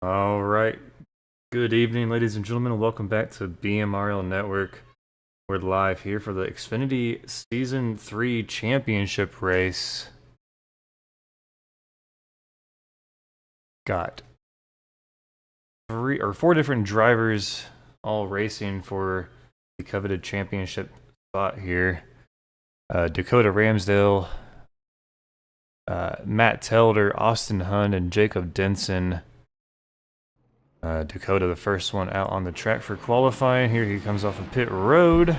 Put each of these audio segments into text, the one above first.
All right. Good evening, ladies and gentlemen, and welcome back to BMRL Network. We're live here for the Xfinity Season 3 Championship race. Got four different drivers all racing for the coveted championship spot here. Dakota Ramsdale, Matt Telder, Austin Hunt, and Jacob Denson. Dakota, the first one out on the track for qualifying. Here he comes off of pit road.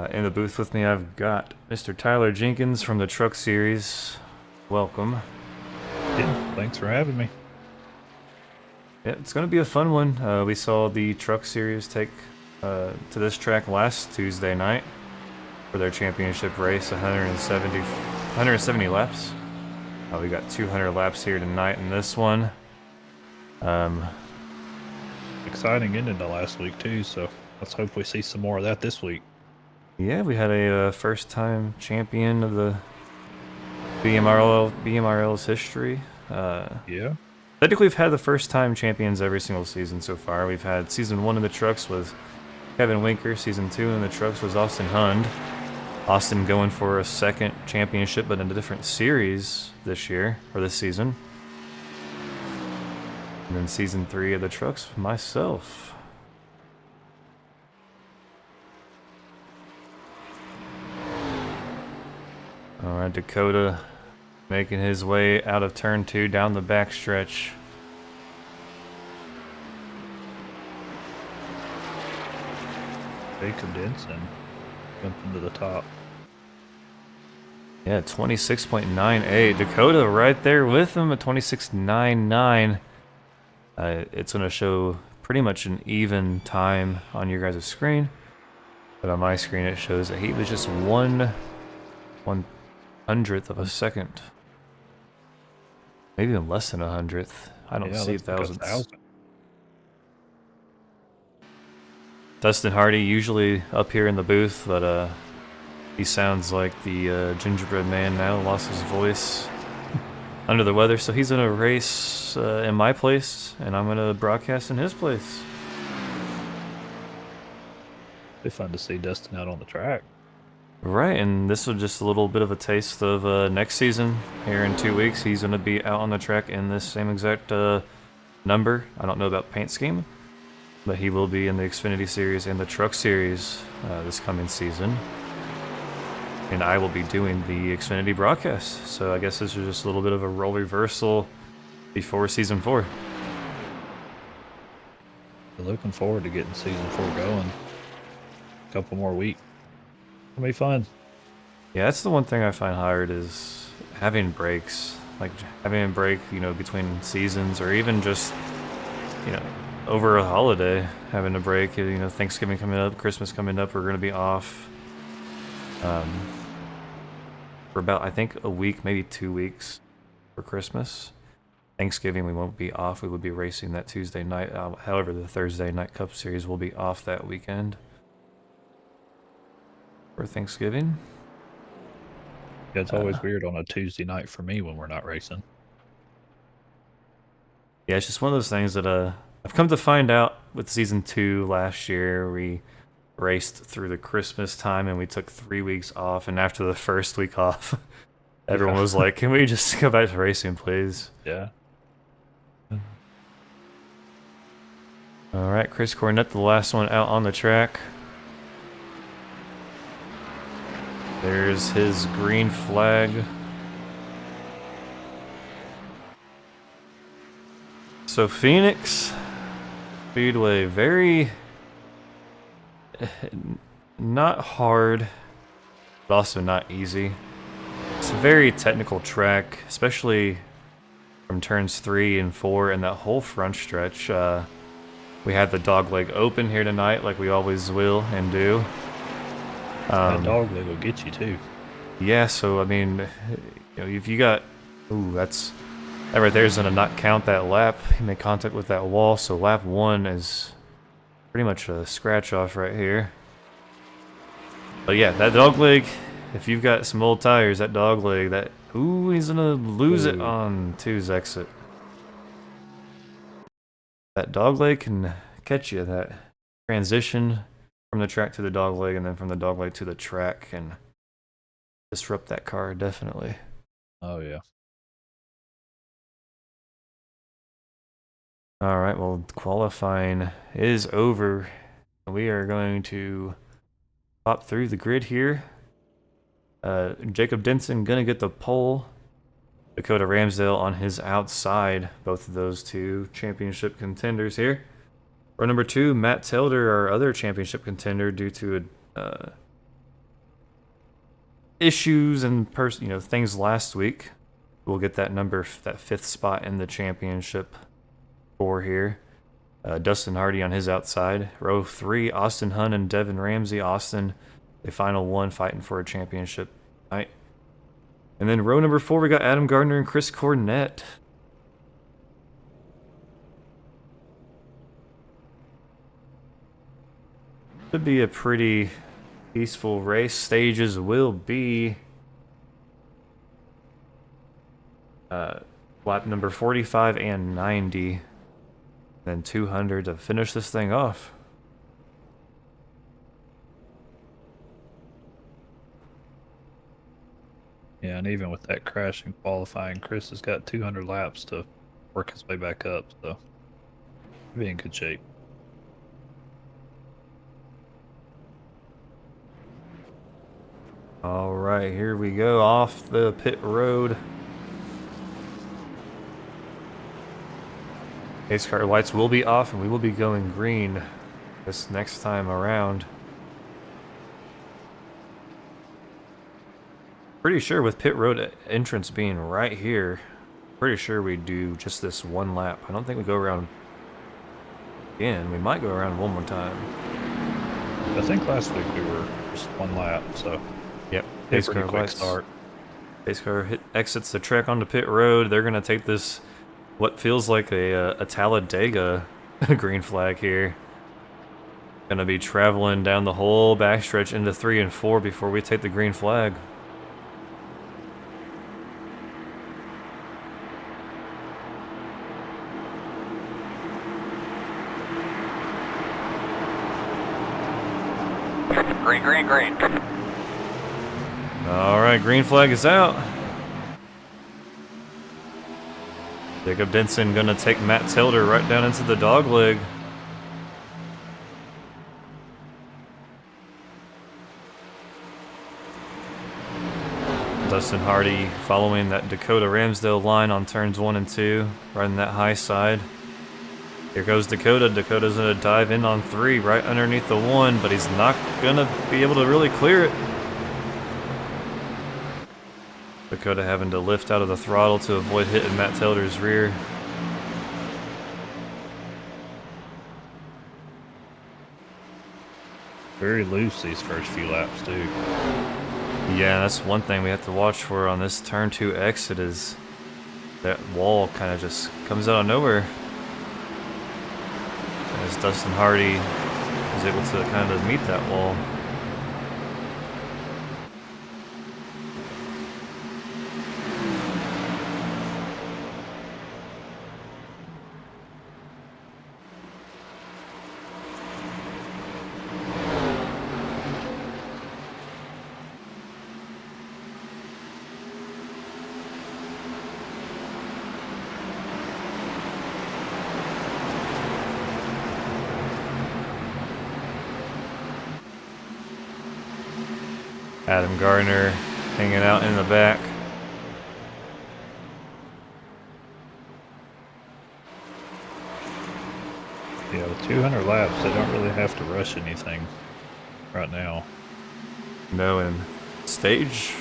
In the booth with me, I've got Mr. Tyler Jenkins from the Truck Series. Welcome. Yeah, thanks for having me. Yeah, it's going to be a fun one. We saw the Truck Series take to this track last Tuesday night for their championship race, 170 laps. We got 200 laps here tonight in this one. Exciting ending to last week too, so let's hope we see some more of that this week. Yeah, we had a first-time champion of the BMRL's history. Yeah. Technically, we've had the first-time champions every single season so far. We've had Season 1 in the trucks with Kevin Winker. Season 2 in the trucks was Austin Hund. Austin going for a second championship, but in a different series this year, or this season. And then Season 3 of the trucks, myself. Alright, Dakota making his way out of turn 2 down the backstretch. Jacob Denson jumping to the top. Yeah, 26.98. Dakota right there with him at 26.99. It's going to show pretty much an even time on your guys' screen. But on my screen it shows that he was just 1/100th of a second. Maybe even less than 100th. I don't see thousands. Like Dustin Hardy usually up here in the booth, but he sounds like the gingerbread man now, lost his voice. Under the weather, so he's gonna race in my place, and I'm gonna broadcast in his place. It'd be fun to see Dustin out on the track. Right, and this was just a little bit of a taste of next season. Here in 2 weeks, he's gonna be out on the track in this same exact number. I don't know about paint scheme, but he will be in the Xfinity Series and the Truck Series this coming season. And I will be doing the Xfinity broadcast. So I guess this is just a little bit of a role reversal before Season 4. We're looking forward to getting Season 4 going. A couple more weeks. It'll be fun. Yeah, that's the one thing I find hard is having breaks. Like having a break, between seasons, or even just, over a holiday, having a break. Thanksgiving coming up, Christmas coming up, we're going to be off. For about, I think, a week, maybe 2 weeks for Christmas. Thanksgiving, we won't be off. We will be racing that Tuesday night. However, the Thursday night Cup Series will be off that weekend for Thanksgiving. Yeah, it's always weird on a Tuesday night for me when we're not racing. Yeah, it's just one of those things that I've come to find out with Season 2 last year. We raced through the Christmas time and we took 3 weeks off, and after the first week off everyone was like, can we just go back to racing, please? Yeah. Alright, Chris Cornett, the last one out on the track. There's his green flag. So Phoenix Speedway, very not hard, but also not easy. It's a very technical track, especially from turns 3 and 4 and that whole front stretch. We had the dogleg open here tonight, like we always will and do. That dogleg will get you too. Yeah, so I mean, if you got, that right there is gonna not count that lap. He made contact with that wall, so lap 1 is pretty much a scratch off right here. But yeah, that dogleg, if you've got some old tires, that dogleg, Ooh, he's gonna lose it Ooh. on 2's exit. That dogleg can catch you. That transition from the track to the dogleg and then from the dogleg to the track can disrupt that car, definitely. Oh, yeah. All right, well, qualifying is over. We are going to pop through the grid here. Jacob Denson gonna get the pole. Dakota Ramsdale on his outside. Both of those two championship contenders here. Row number 2, Matt Telder, our other championship contender, due to issues and things last week. We'll get that that 5th spot in the championship 4 here. Dustin Hardy on his outside. Row 3, Austin Hunn and Devin Ramsey. Austin, the final one, fighting for a championship tonight. And then row number 4, we got Adam Gardner and Chris Cornett. Should be a pretty peaceful race. Stages will be lap number 45 and 90. Then 200 to finish this thing off. Yeah, and even with that crash in qualifying, Chris has got 200 laps to work his way back up, so he'll be in good shape. All right, here we go off the pit road. Pace car lights will be off and we will be going green this next time around. Pretty sure with pit road entrance being right here, pretty sure we do just this one lap. I don't think we go around again. We might go around one more time. I think last week we were just one lap, so yep. Pace car quick start. Pace car exits the track onto pit road. They're gonna take this, what feels like a Talladega green flag here. Gonna be traveling down the whole backstretch into 3 and 4 before we take the green flag. Green, green, green. All right, green flag is out. Jacob Denson gonna take Matt Tilder right down into the dogleg. Dustin Hardy following that Dakota Ramsdale line on turns 1 and 2, riding that high side. Here goes Dakota. Dakota's gonna dive in on 3 right underneath the 1, but he's not gonna be able to really clear it. Dakota having to lift out of the throttle to avoid hitting Matt Tilder's rear. Very loose these first few laps, too. Yeah, that's one thing we have to watch for on this turn 2 exit is that wall kind of just comes out of nowhere. As Dustin Hardy is able to kind of meet that wall. Adam Gardner hanging out in the back. Yeah, with 200 laps, they don't really have to rush anything right now. No, and stage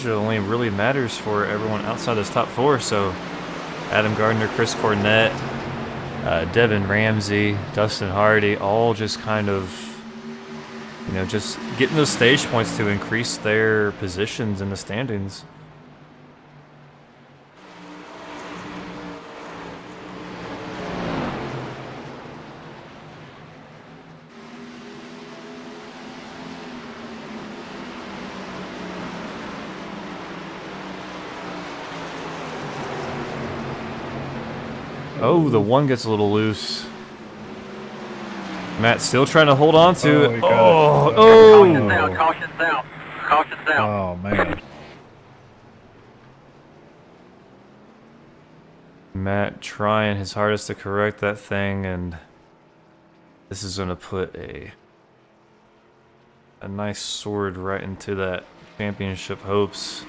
only really matters for everyone outside this top 4. So Adam Gardner, Chris Cornett, Devin Ramsey, Dustin Hardy, all just kind of, just getting those stage points to increase their positions in the standings. Oh, the one gets a little loose. Matt still trying to hold on to it. he got it. Oh, Caution oh! south, caution south, caution south. Oh, man. Matt trying his hardest to correct that thing, and this is gonna put a nice sword right into that championship hopes.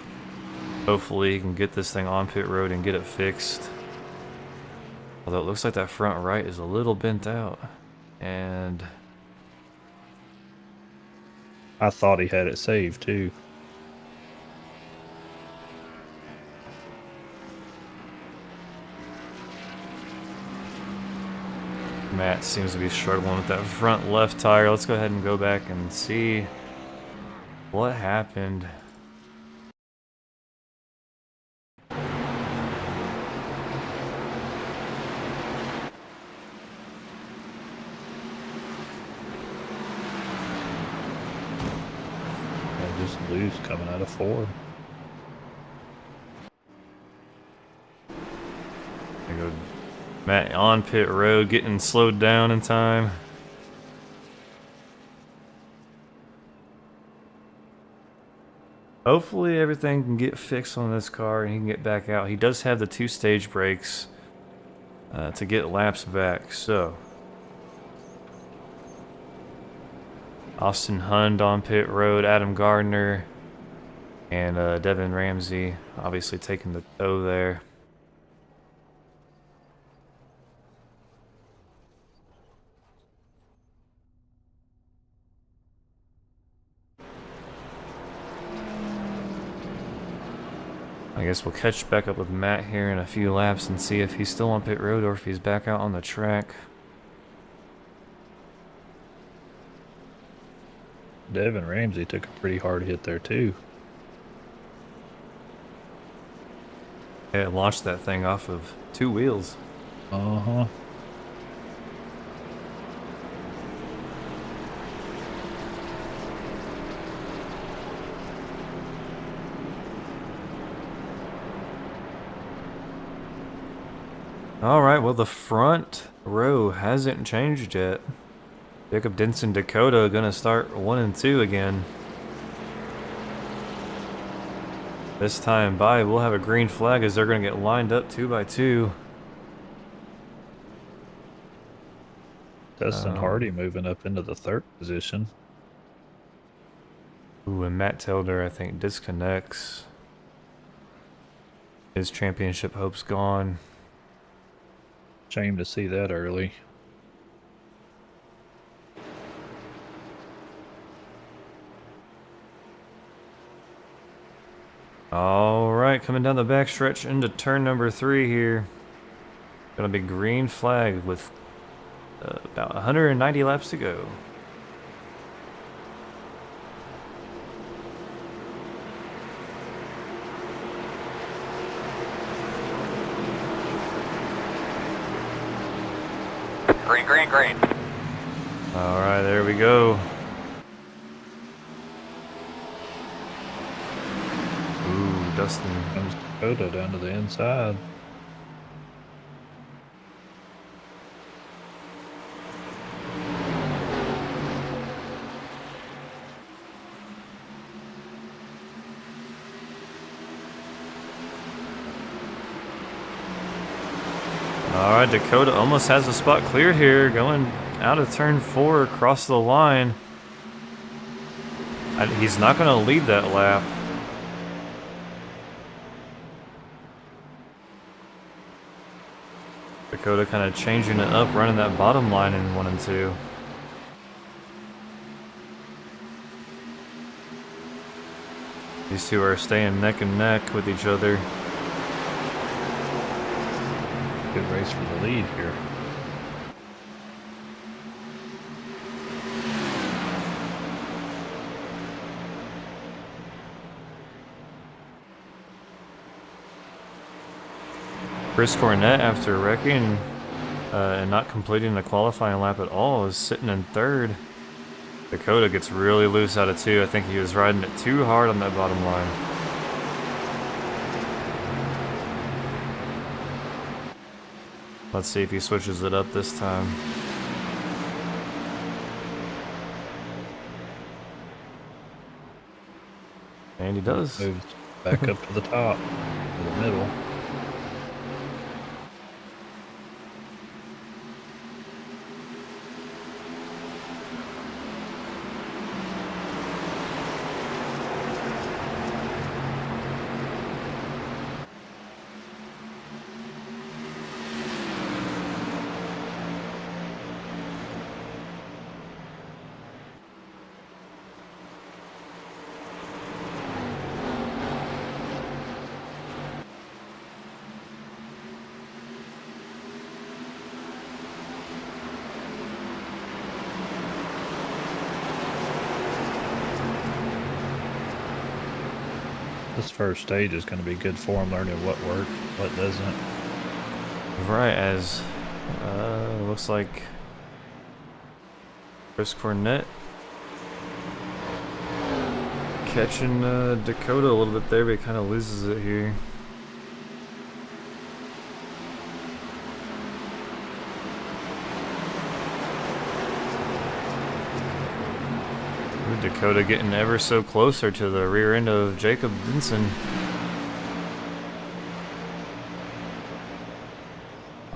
Hopefully he can get this thing on pit road and get it fixed. Although it looks like that front right is a little bent out. And I thought he had it saved, too. Matt seems to be struggling with that front left tire. Let's go ahead and go back and see what happened. Just loose coming out of 4. There you go. Matt on pit road, getting slowed down in time. Hopefully everything can get fixed on this car and he can get back out. He does have the 2-stage brakes to get laps back, so. Austin Hund on pit road, Adam Gardner, and Devin Ramsey obviously taking the tow there. I guess we'll catch back up with Matt here in a few laps and see if he's still on pit road or if he's back out on the track. Devin Ramsey took a pretty hard hit there, too. Yeah, it launched that thing off of 2 wheels. Uh-huh. Alright, well the front row hasn't changed yet. Jacob Denson Dakota gonna start 1 and 2 again. This time by, we'll have a green flag as they're gonna get lined up 2 by 2. Dustin Hardy moving up into the 3rd position. Ooh, and Matt Tilder, I think, disconnects. His championship hope's gone. Shame to see that early. Alright, coming down the backstretch into turn number 3 here. Gonna be green flag with about 190 laps to go. Green, green, green. Alright, there we go. Ooh, Dustin. Comes Dakota down to the inside. Alright, Dakota almost has the spot cleared here, going out of turn 4 across the line. He's not going to lead that lap. Dakota kind of changing it up, running that bottom line in 1 and 2. These two are staying neck and neck with each other. Good race for the lead here. Chris Cornett, after wrecking and not completing the qualifying lap at all, is sitting in 3rd. Dakota gets really loose out of 2. I think he was riding it too hard on that bottom line. Let's see if he switches it up this time. And he does. Moves back up to the top, to the middle. This first stage is going to be good for him, learning what works, what doesn't. Right, as looks like Chris Cornett catching Dakota a little bit there, but he kind of loses it here. Ooh, Dakota getting ever so closer to the rear end of Jacob Benson.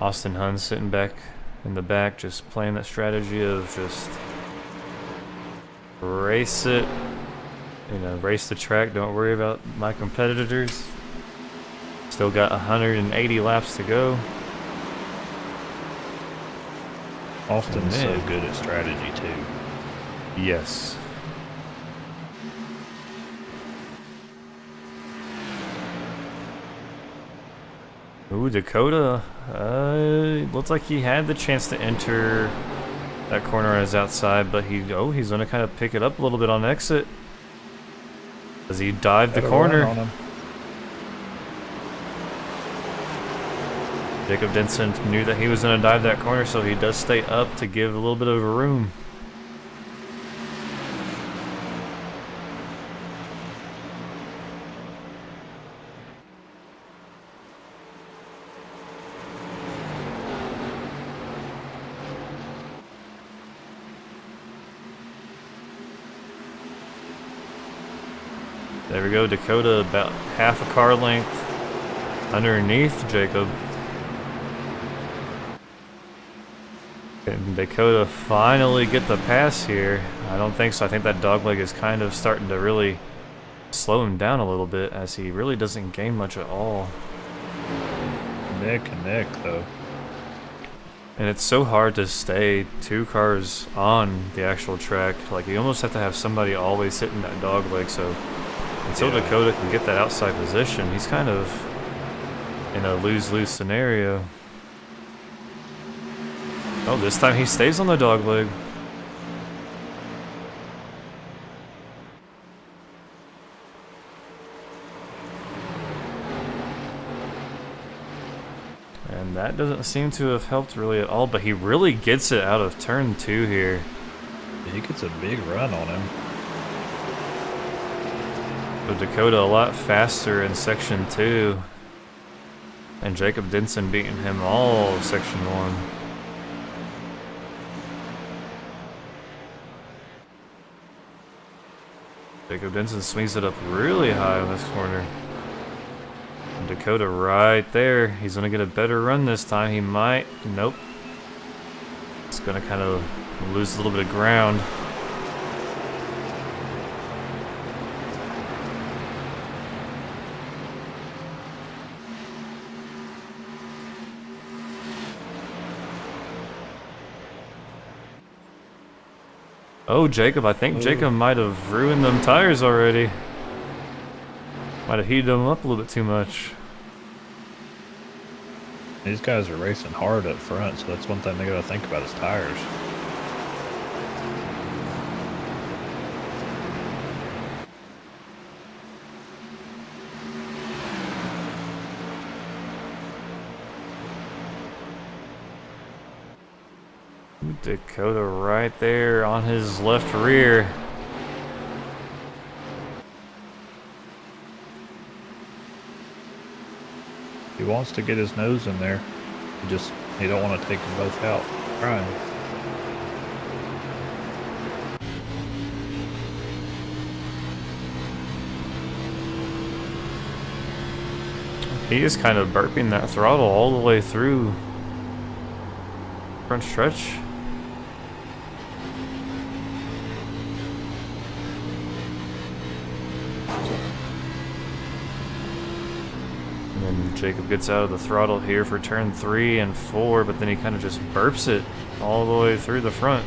Austin Hunn sitting back in the back, just playing that strategy of just race it, you know, race the track, don't worry about my competitors. Still got 180 laps to go. Austin's so good at strategy too. Yes. Ooh, Dakota, looks like he had the chance to enter that corner on his outside, but he's going to kind of pick it up a little bit on exit as he dived the corner. Jacob Denson knew that he was going to dive that corner, so he does stay up to give a little bit of room. There we go, Dakota about half a car length underneath Jacob. Can Dakota finally get the pass here? I don't think so. I think that dogleg is kind of starting to really slow him down a little bit, as he really doesn't gain much at all. Neck and neck though. And it's so hard to stay two cars on the actual track. Like, you almost have to have somebody always hitting that dogleg, so until Dakota can get that outside position, he's kind of in a lose-lose scenario. Oh, this time he stays on the dogleg. And that doesn't seem to have helped really at all, but he really gets it out of turn 2 here. He gets a big run on him. But Dakota a lot faster in section 2. And Jacob Denson beating him all of section 1. Jacob Denson swings it up really high on this corner. And Dakota right there. He's going to get a better run this time. He might. Nope. It's going to kind of lose a little bit of ground. Oh, Jacob, I think Jacob might have ruined them tires already. Might have heated them up a little bit too much. These guys are racing hard up front, so that's one thing they got to think about is tires. Dakota right there on his left rear. He wants to get his nose in there. He just You don't want to take them both out. Trying. He is kind of burping that throttle all the way through front stretch. And then Jacob gets out of the throttle here for turn 3 and 4, but then he kind of just burps it all the way through the front.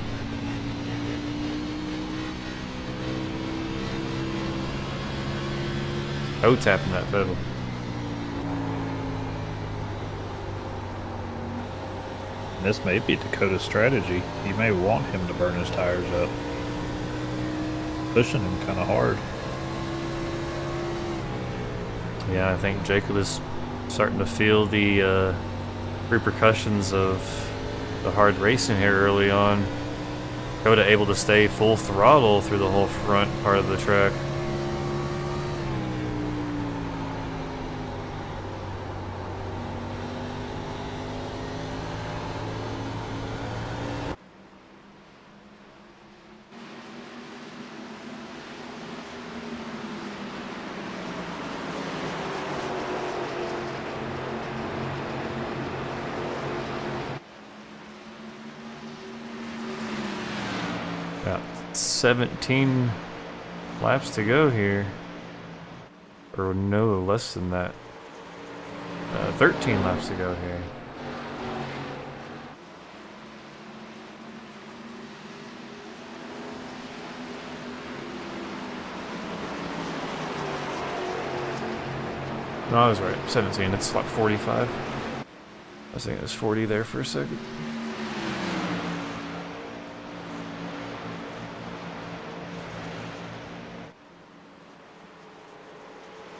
Tapping that pedal. This may be Dakota's strategy. He may want him to burn his tires up. Pushing him kind of hard. Yeah, I think Jacob is starting to feel the repercussions of the hard racing here early on. Dakota able to stay full throttle through the whole front part of the track. Got 17 laps to go here. Or no, less than that. 13 laps to go here. No, I was right. 17. It's like 45. I was thinking it was 40 there for a second.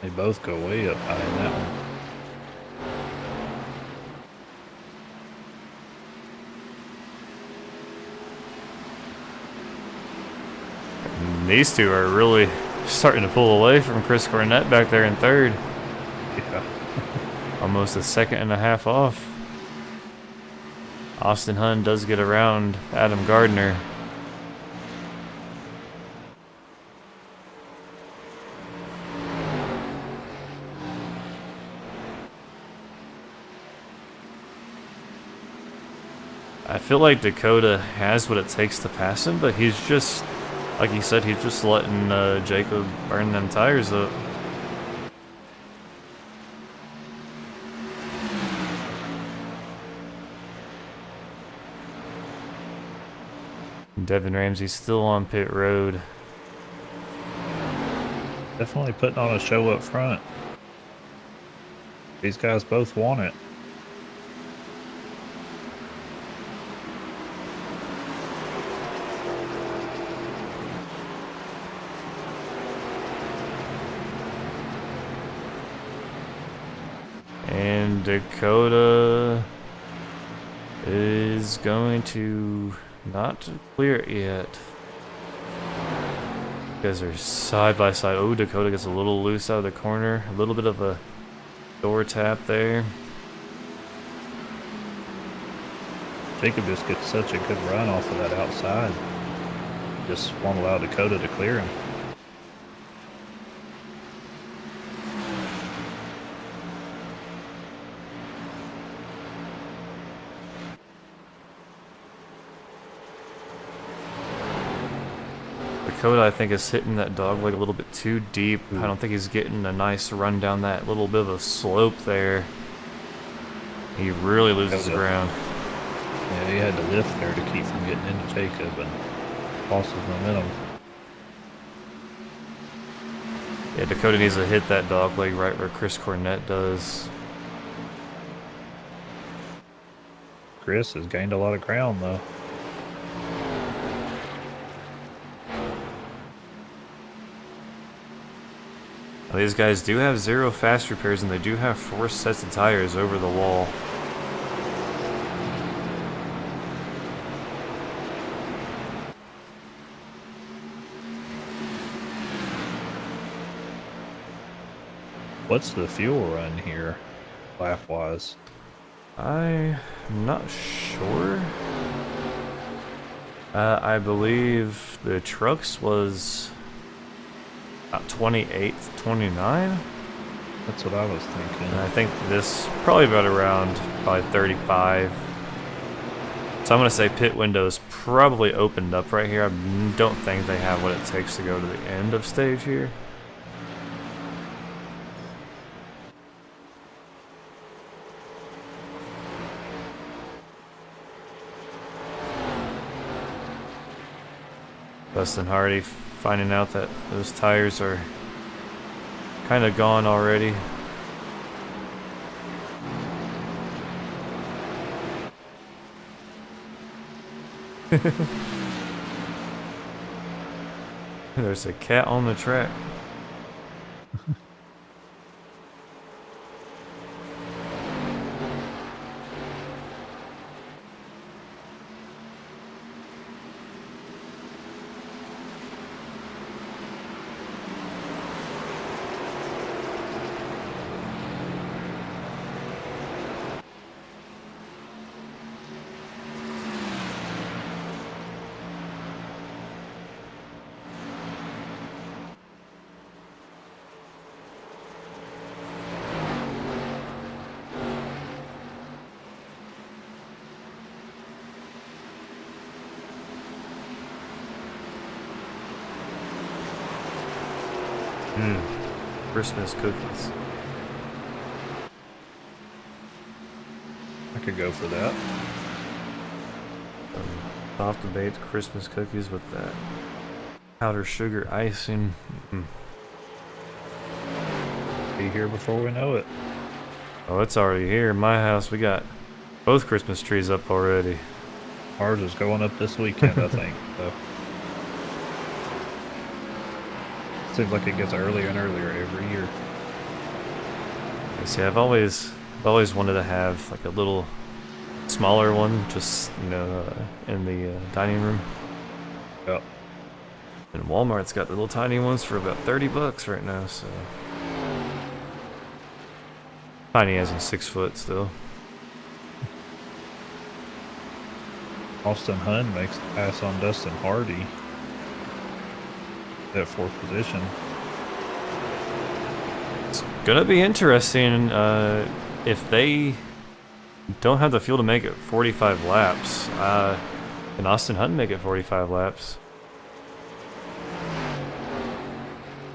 They both go way up high in that one. And these two are really starting to pull away from Chris Cornett back there in third. Yeah. Almost a second and a half off. Austin Hunn does get around Adam Gardner. I feel like Dakota has what it takes to pass him, but he's just, like he said, he's just letting Jacob burn them tires up. Devin Ramsey's still on pit road. Definitely putting on a show up front. These guys both want it. And Dakota is going to not clear it yet. You guys are side by side. Oh, Dakota gets a little loose out of the corner. A little bit of a door tap there. Jacob just gets such a good run off of that outside. Just won't allow Dakota to clear him. Dakota, I think, is hitting that dog leg a little bit too deep. I don't think he's getting a nice run down that little bit of a slope there. He really loses ground. Yeah, he had to lift there to keep from getting into Jacob and lost his momentum. Yeah, Dakota needs to hit that dog leg right where Chris Cornett does. Chris has gained a lot of ground though. Now, these guys do have 0 fast repairs, and they do have 4 sets of tires over the wall. What's the fuel run here, lap-wise? I'm not sure. I believe the trucks was about 28, 29. That's what I was thinking. And I think this probably about around probably 35. So I'm gonna say pit windows probably opened up right here. I don't think they have what it takes to go to the end of stage here. Dustin Hardy finding out that those tires are kind of gone already. There's a cat on the track. Christmas cookies. I could go for that. Soft baked Christmas cookies with that powdered sugar icing. Be here before we know it. Oh, it's already here. In my house, we got both Christmas trees up already. Ours is going up this weekend, I think. So seems like it gets earlier and earlier every year. See, I've always wanted to have like a little smaller one, just in the dining room. Yep. And Walmart's got the little tiny ones for about $30 right now. So tiny as in 6 foot still. Austin Hunn makes the pass on Dustin Hardy. That 4th position. It's gonna be interesting if they don't have the fuel to make it 45 laps. Can Austin Hunt make it 45 laps?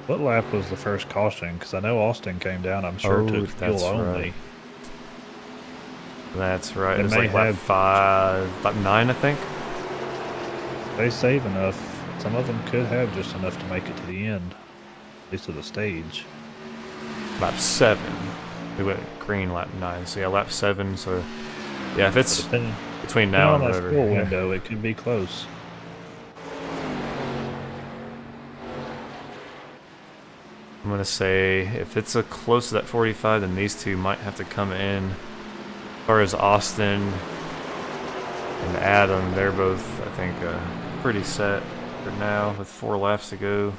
What lap was the first caution? Because I know Austin came down, I'm sure, took fuel only. Right. That's right. They It was may like lap have- lap 9, I think. They save enough. Some of them could have just enough to make it to the end, at least of the stage. Lap 7. We went green lap 9. So yeah, lap 7. So yeah, if it's between now and on that whatever. fuel Yeah. window, it could be close. I'm gonna say if it's a close to that 45, then these two might have to come in. As far as Austin and Adam, they're both, I think, pretty set for now with 4 laps to go.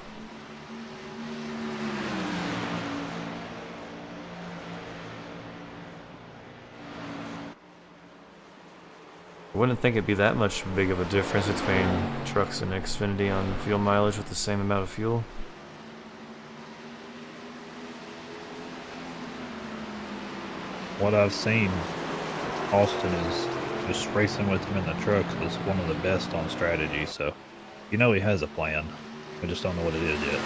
I wouldn't think it'd be that much big of a difference between trucks and Xfinity on fuel mileage with the same amount of fuel. What I've seen, Austin is just racing with him in the trucks is one of the best on strategy, so you know he has a plan. We just don't know what it is yet.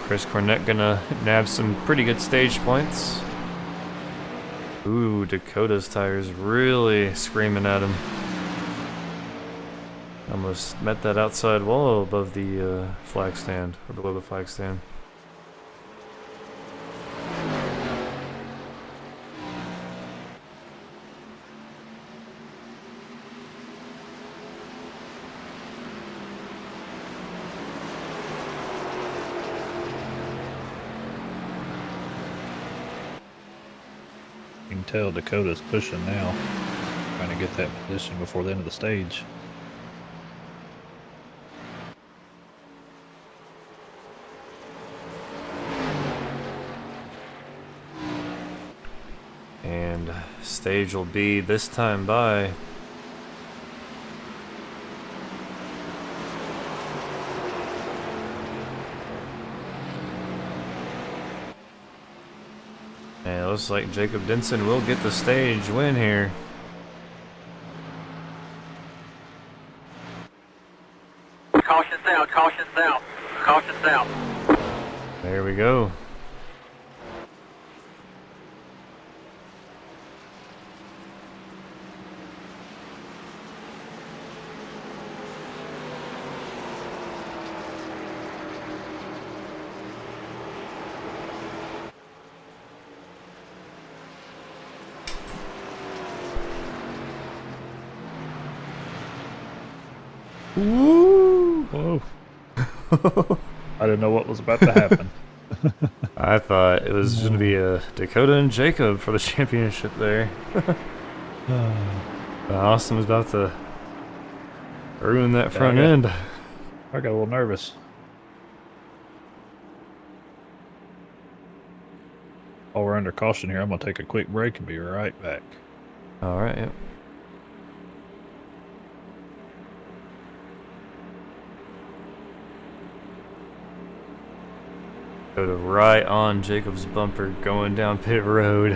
Chris Cornett gonna nab some pretty good stage points. Ooh, Dakota's tires really screaming at him. Almost met that outside wall above the flag stand, or below the flag stand. can tell Dakota's pushing now, trying to get that position before the end of the stage. And stage will be this time by. And it looks like Jacob Denson will get the stage win here. Caution south, caution south, caution south. There we go. Woo! Whoa. I didn't know what was about to happen. I thought it was going to be Dakota and Jacob for the championship there. Austin was about to ruin that front end. I got a little nervous. While we're under caution here, I'm going to take a quick break and be right back. Alright, yep. Go to right on Jacob's bumper going down pit road.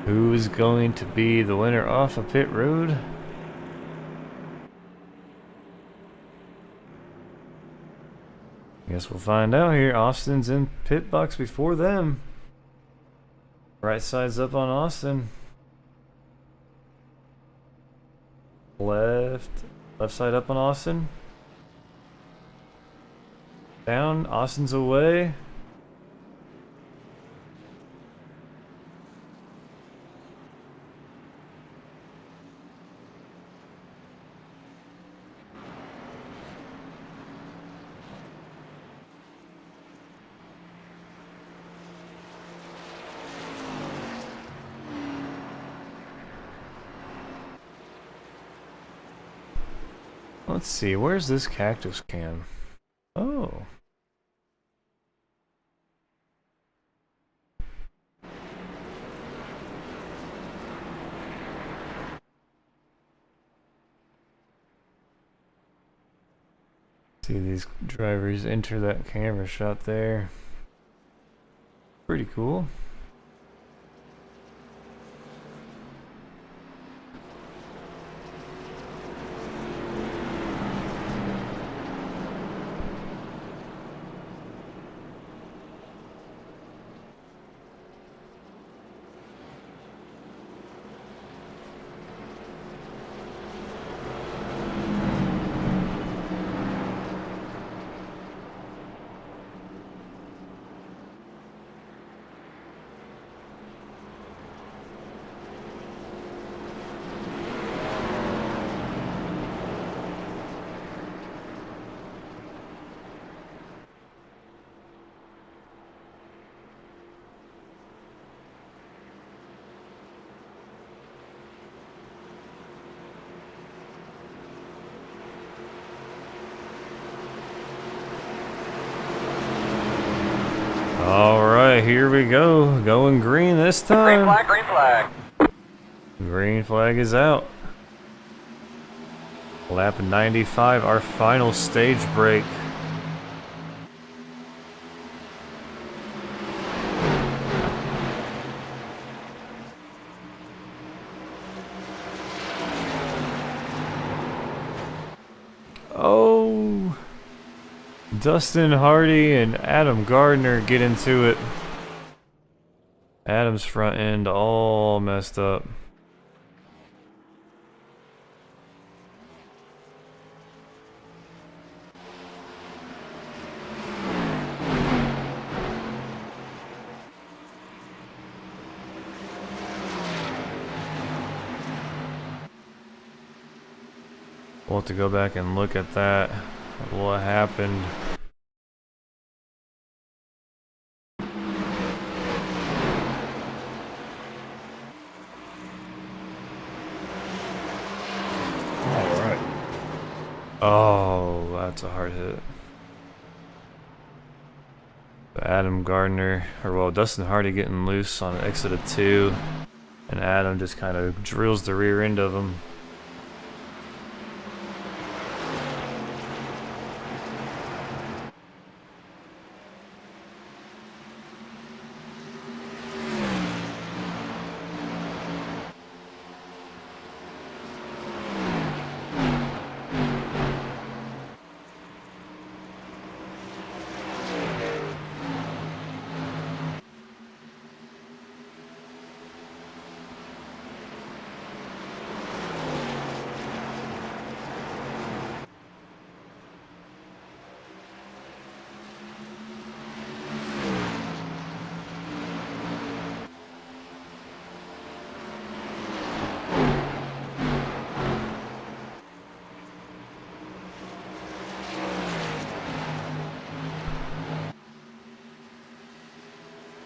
Who is going to be the winner off of pit road? Guess we'll find out here. Austin's in pit box before them. Right side's up on Austin. Left side up on Austin. Down, Austin's away. Let's see, where's this cactus cam? Oh. See these drivers enter that camera shot there. Pretty cool. Alright, here we go. Going green this time. Green flag, green flag. Green flag is out. Lap 95, our final stage break. Oh, Dustin Hardy and Adam Gardner get into it. Adam's front end all messed up. We'll have to go back and look at that, what happened. Oh, that's a hard hit. Adam Gardner, or well, Dustin Hardy getting loose on exit of 2, and Adam just kind of drills the rear end of him.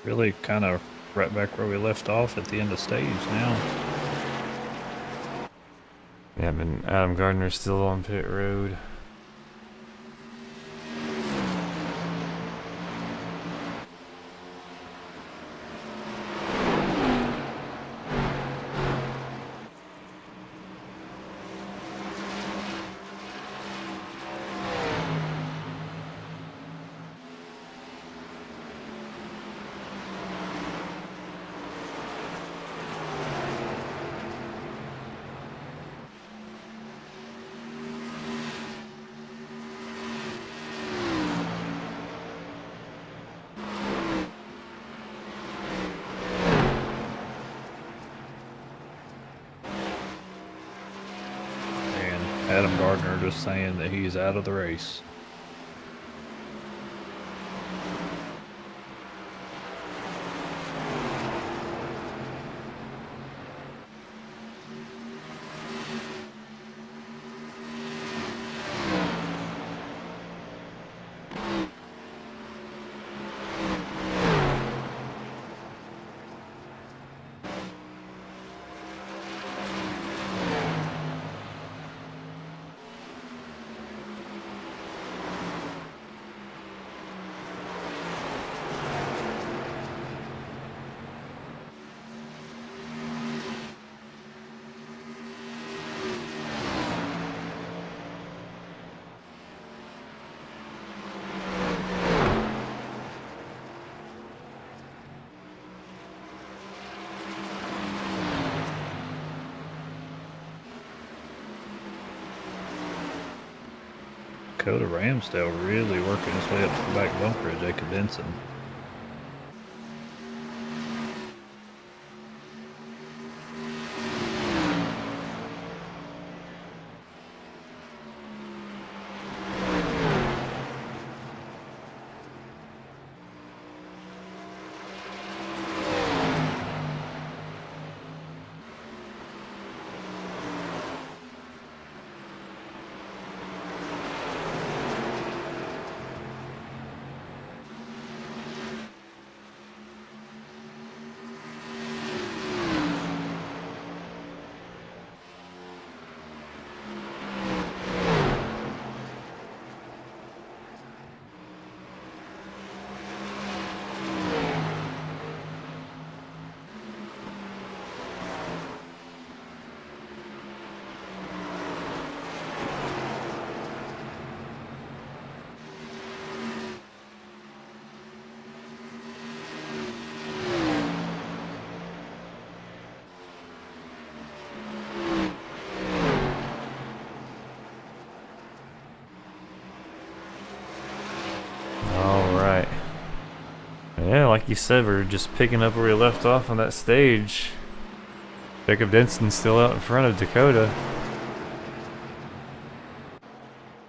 Really kind of right back where we left off at the end of stage now. Yeah, but Adam Gardner's still on pit road. Adam Gardner just saying that he's out of the race. Dakota Ramsdale really working his way up to the back bumper of Jacob Denson. Alright. Yeah, like you said, we're just picking up where we left off on that stage. Jacob Denson's still out in front of Dakota.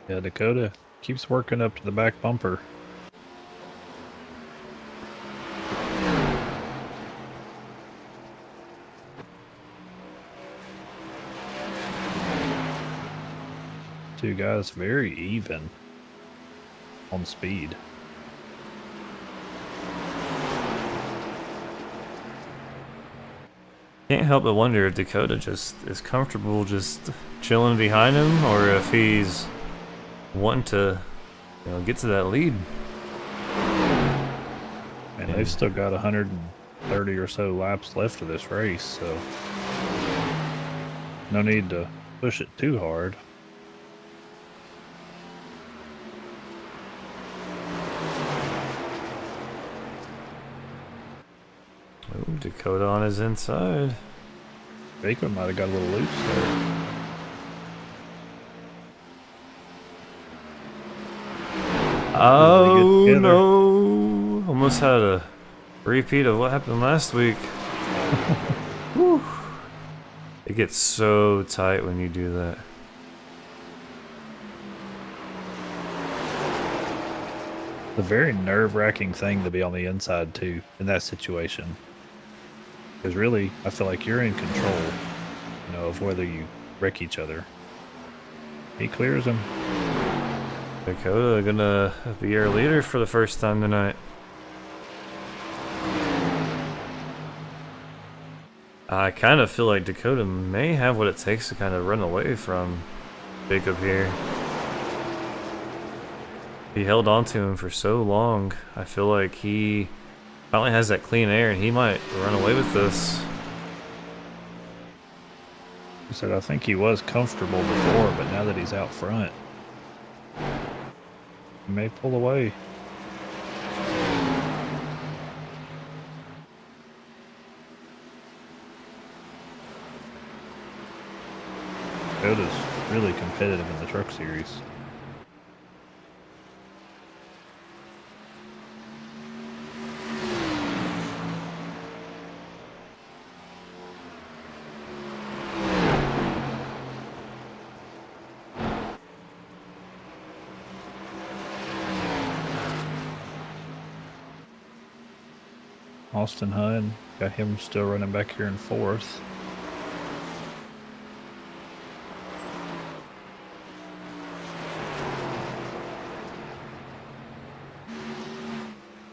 Yeah, Dakota keeps working up to the back bumper. Two guys very even on speed. Can't help but wonder if Dakota just is comfortable just chilling behind him, or if he's wanting to, get to that lead. And they've still got 130 or so laps left of this race, so no need to push it too hard. Oh, Dakota on his inside. Baker might have got a little loose there. Oh no! Almost had a repeat of what happened last week. Whew. It gets so tight when you do that. It's a very nerve-wracking thing to be on the inside too in that situation. Because really, I feel like you're in control, of whether you wreck each other. He clears him. Dakota gonna be our leader for the first time tonight. I kind of feel like Dakota may have what it takes to kind of run away from Jacob here. He held on to him for so long. I feel like he finally has that clean air and he might run away with this. He said, I think he was comfortable before, but now that he's out front, he may pull away. Dakota's really competitive in the truck series. Austin Hunt, got him still running back here in fourth.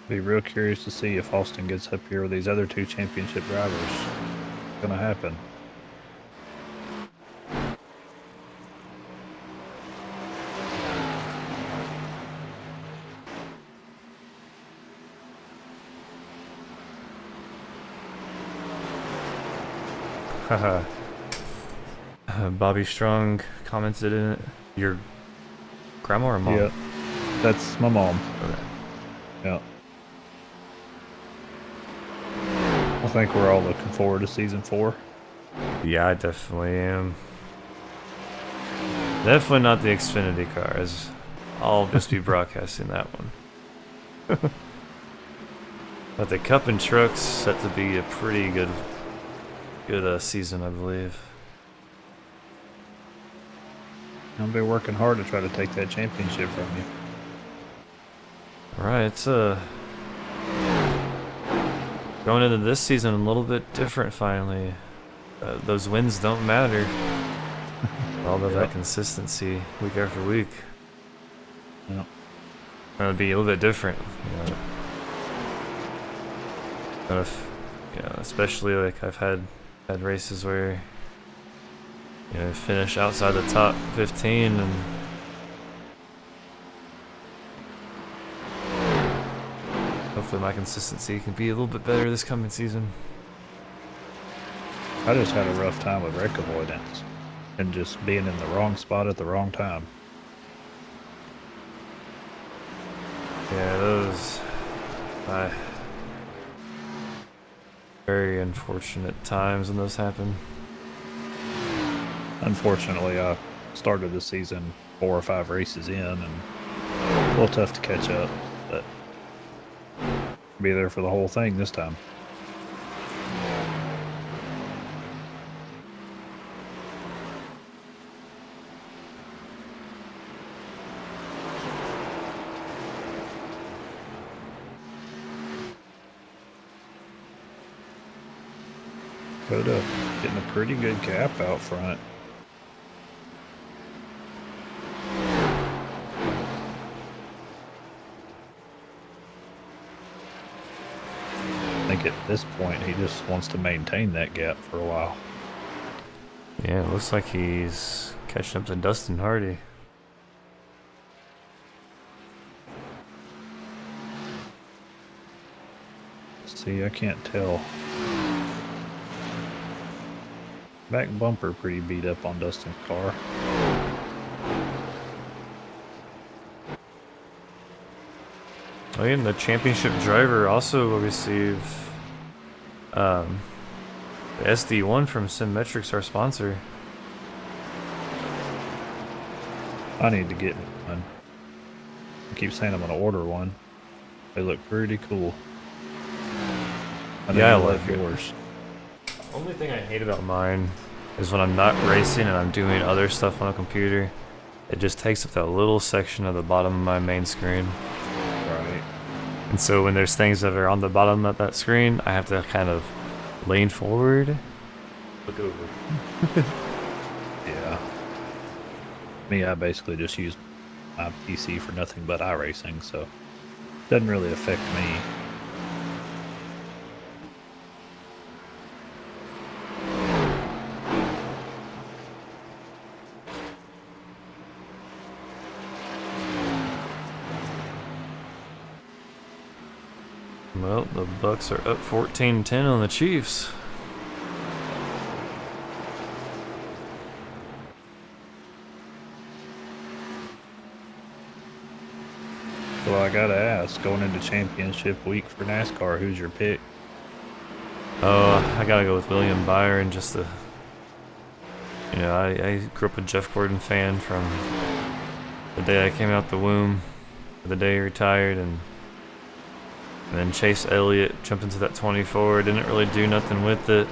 Be real curious to see if Austin gets up here with these other two championship drivers. It's gonna happen. Haha. Bobby Strong commented in it. Your grandma or mom? Yeah, that's my mom. Okay. Yeah. I think we're all looking forward to season 4. Yeah, I definitely am. Definitely not the Xfinity cars. I'll just be broadcasting that one. But the Cup and Trucks set to be a pretty good season, I believe. I'll be working hard to try to take that championship from you. Alright, it's going into this season a little bit different finally. Those wins don't matter. All of that consistency week after week. Yep. Gonna be a little bit different. Especially like I've had races where finish outside the top 15 and hopefully my consistency can be a little bit better this coming season. I just had a rough time with wreck avoidance and just being in the wrong spot at the wrong time. Yeah, those very unfortunate times when those happen. Unfortunately, I started the season 4 or 5 races in and a little tough to catch up, but be there for the whole thing this time. Dakota getting a pretty good gap out front. I think at this point he just wants to maintain that gap for a while. Yeah, it looks like he's catching up to Dustin Hardy. See, I can't tell. Back bumper pretty beat up on Dustin's car. Oh, and the championship driver also will receive the SD1 from SimMetrics, our sponsor. I need to get one. I keep saying I'm gonna order one. They look pretty cool. Yeah, I love like it. yours. The only thing I hate about mine is when I'm not racing and I'm doing other stuff on a computer, it just takes up that little section of the bottom of my main screen. Right. And so when there's things that are on the bottom of that screen, I have to kind of lean forward, look over. Yeah. Me, I basically just use my PC for nothing but iRacing, so it doesn't really affect me. Well, the Bucks are up 14-10 on the Chiefs. So I gotta ask, going into championship week for NASCAR, who's your pick? Oh, I gotta go with William Byron. Just to, I grew up a Jeff Gordon fan from the day I came out the womb, to the day he retired, and then Chase Elliott jumped into that 24, didn't really do nothing with it,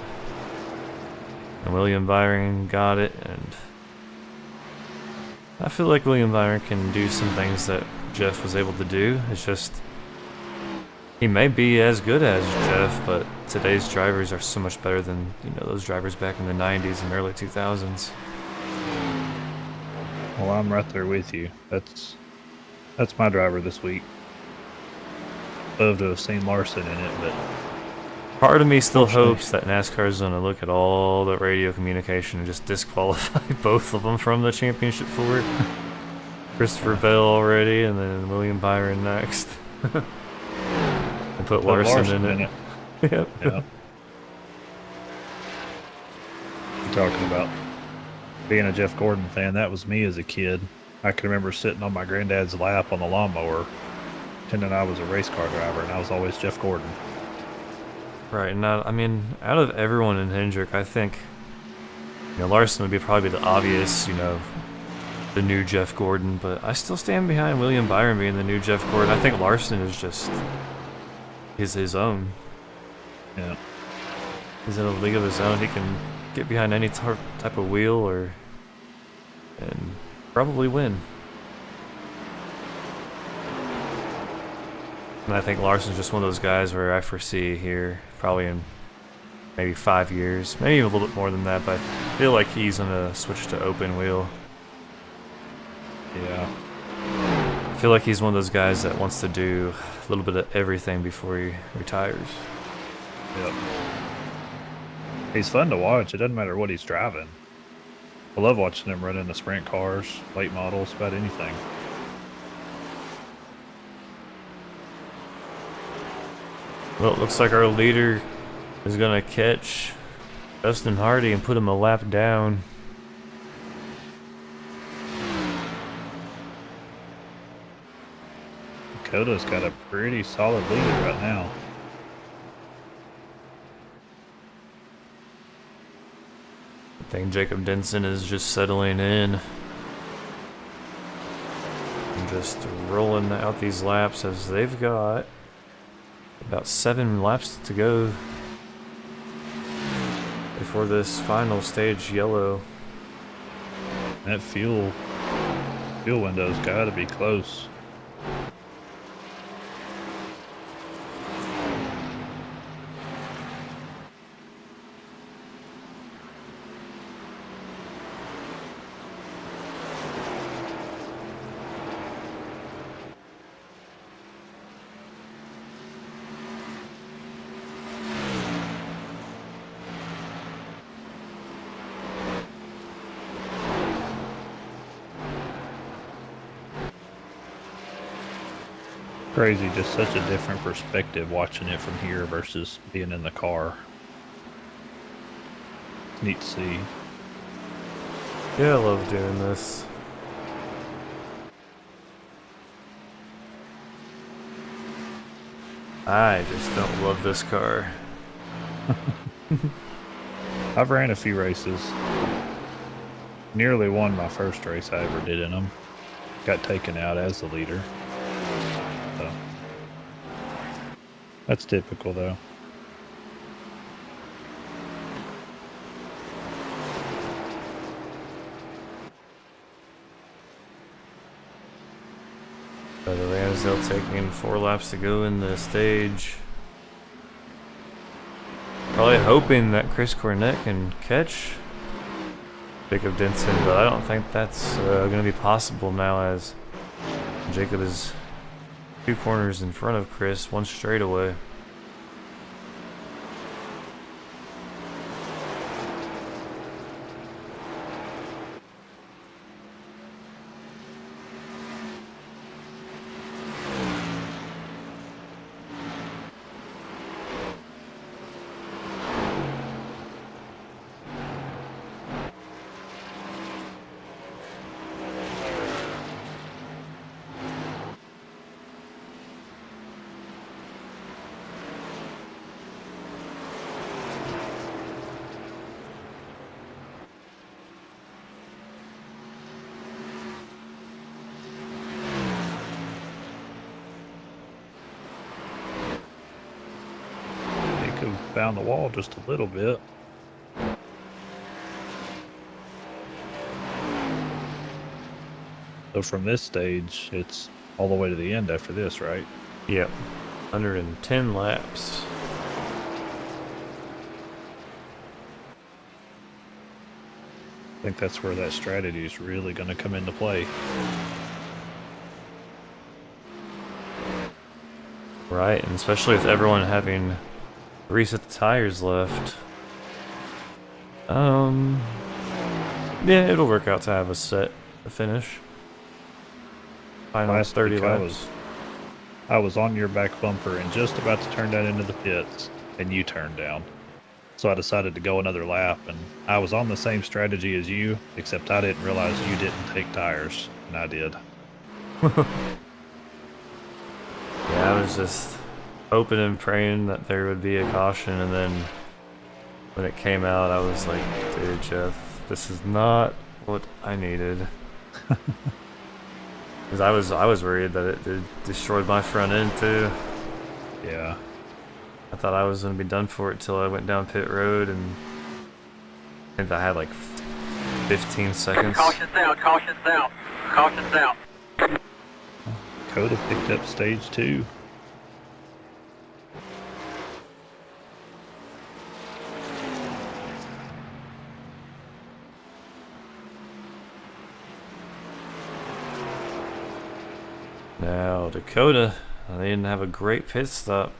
and William Byron got it, and I feel like William Byron can do some things that Jeff was able to do. It's just he may be as good as Jeff, but today's drivers are so much better than those drivers back in the 90s and early 2000s. Well, I'm right there with you. That's my driver this week. Love to have seen Larson in it, but Part of me still hopes that NASCAR is going to look at all the radio communication and just disqualify both of them from the championship for it. Christopher Bell already, and then William Byron next. And put Larson in it. Yep. yeah. You're talking about being a Jeff Gordon fan. That was me as a kid. I can remember sitting on my granddad's lap on the lawnmower, pretending I was a race car driver, and I was always Jeff Gordon. Right, and I mean, out of everyone in Hendrick, I think Larson would be probably the obvious, the new Jeff Gordon, but I still stand behind William Byron being the new Jeff Gordon. I think Larson is just his own. Yeah. He's in a league of his own. He can get behind any type of wheel and probably win. And I think Larson's just one of those guys where I foresee here probably in maybe 5 years, maybe even a little bit more than that, but I feel like he's going to switch to open wheel. Yeah. I feel like he's one of those guys that wants to do a little bit of everything before he retires. Yep. He's fun to watch. It doesn't matter what he's driving. I love watching him run in the sprint cars, late models, about anything. Well, it looks like our leader is going to catch Justin Hardy and put him a lap down. Dakota's got a pretty solid lead right now. I think Jacob Denson is just settling in and just rolling out these laps as they've got about 7 laps to go before this final stage yellow. That fuel window's got to be close. Crazy, just such a different perspective watching it from here versus being in the car. It's neat to see. Yeah, I love doing this. I just don't love this car. I've ran a few races. Nearly won my first race I ever did in them. Got taken out as the leader. So that's typical though. By the Lansdale taking 4 laps to go in the stage. Probably hoping that Chris Cornett can catch Jacob Denson, but I don't think that's going to be possible now, as Jacob is 2 corners in front of Chris, 1 straightaway. Found the wall just a little bit. So from this stage, it's all the way to the end after this, right? Yep. 110 laps. I think that's where that strategy is really going to come into play. Right, and especially with everyone having 3 sets of tires left. Yeah, it'll work out to have a set to finish. Final Last 30 week laps. I was on your back bumper and just about to turn that into the pits, and you turned down. So I decided to go another lap, and I was on the same strategy as you, except I didn't realize you didn't take tires, and I did. Yeah, I was just hoping and praying that there would be a caution, and then when it came out, I was like, dude, Jeff, this is not what I needed. Because I was worried that it destroyed my front end too. Yeah. I thought I was going to be done for it till I went down pit road, and I think I had like 15 seconds. Caution's out, caution's out, caution's out. Coda picked up stage 2. Now, Dakota, they didn't have a great pit stop.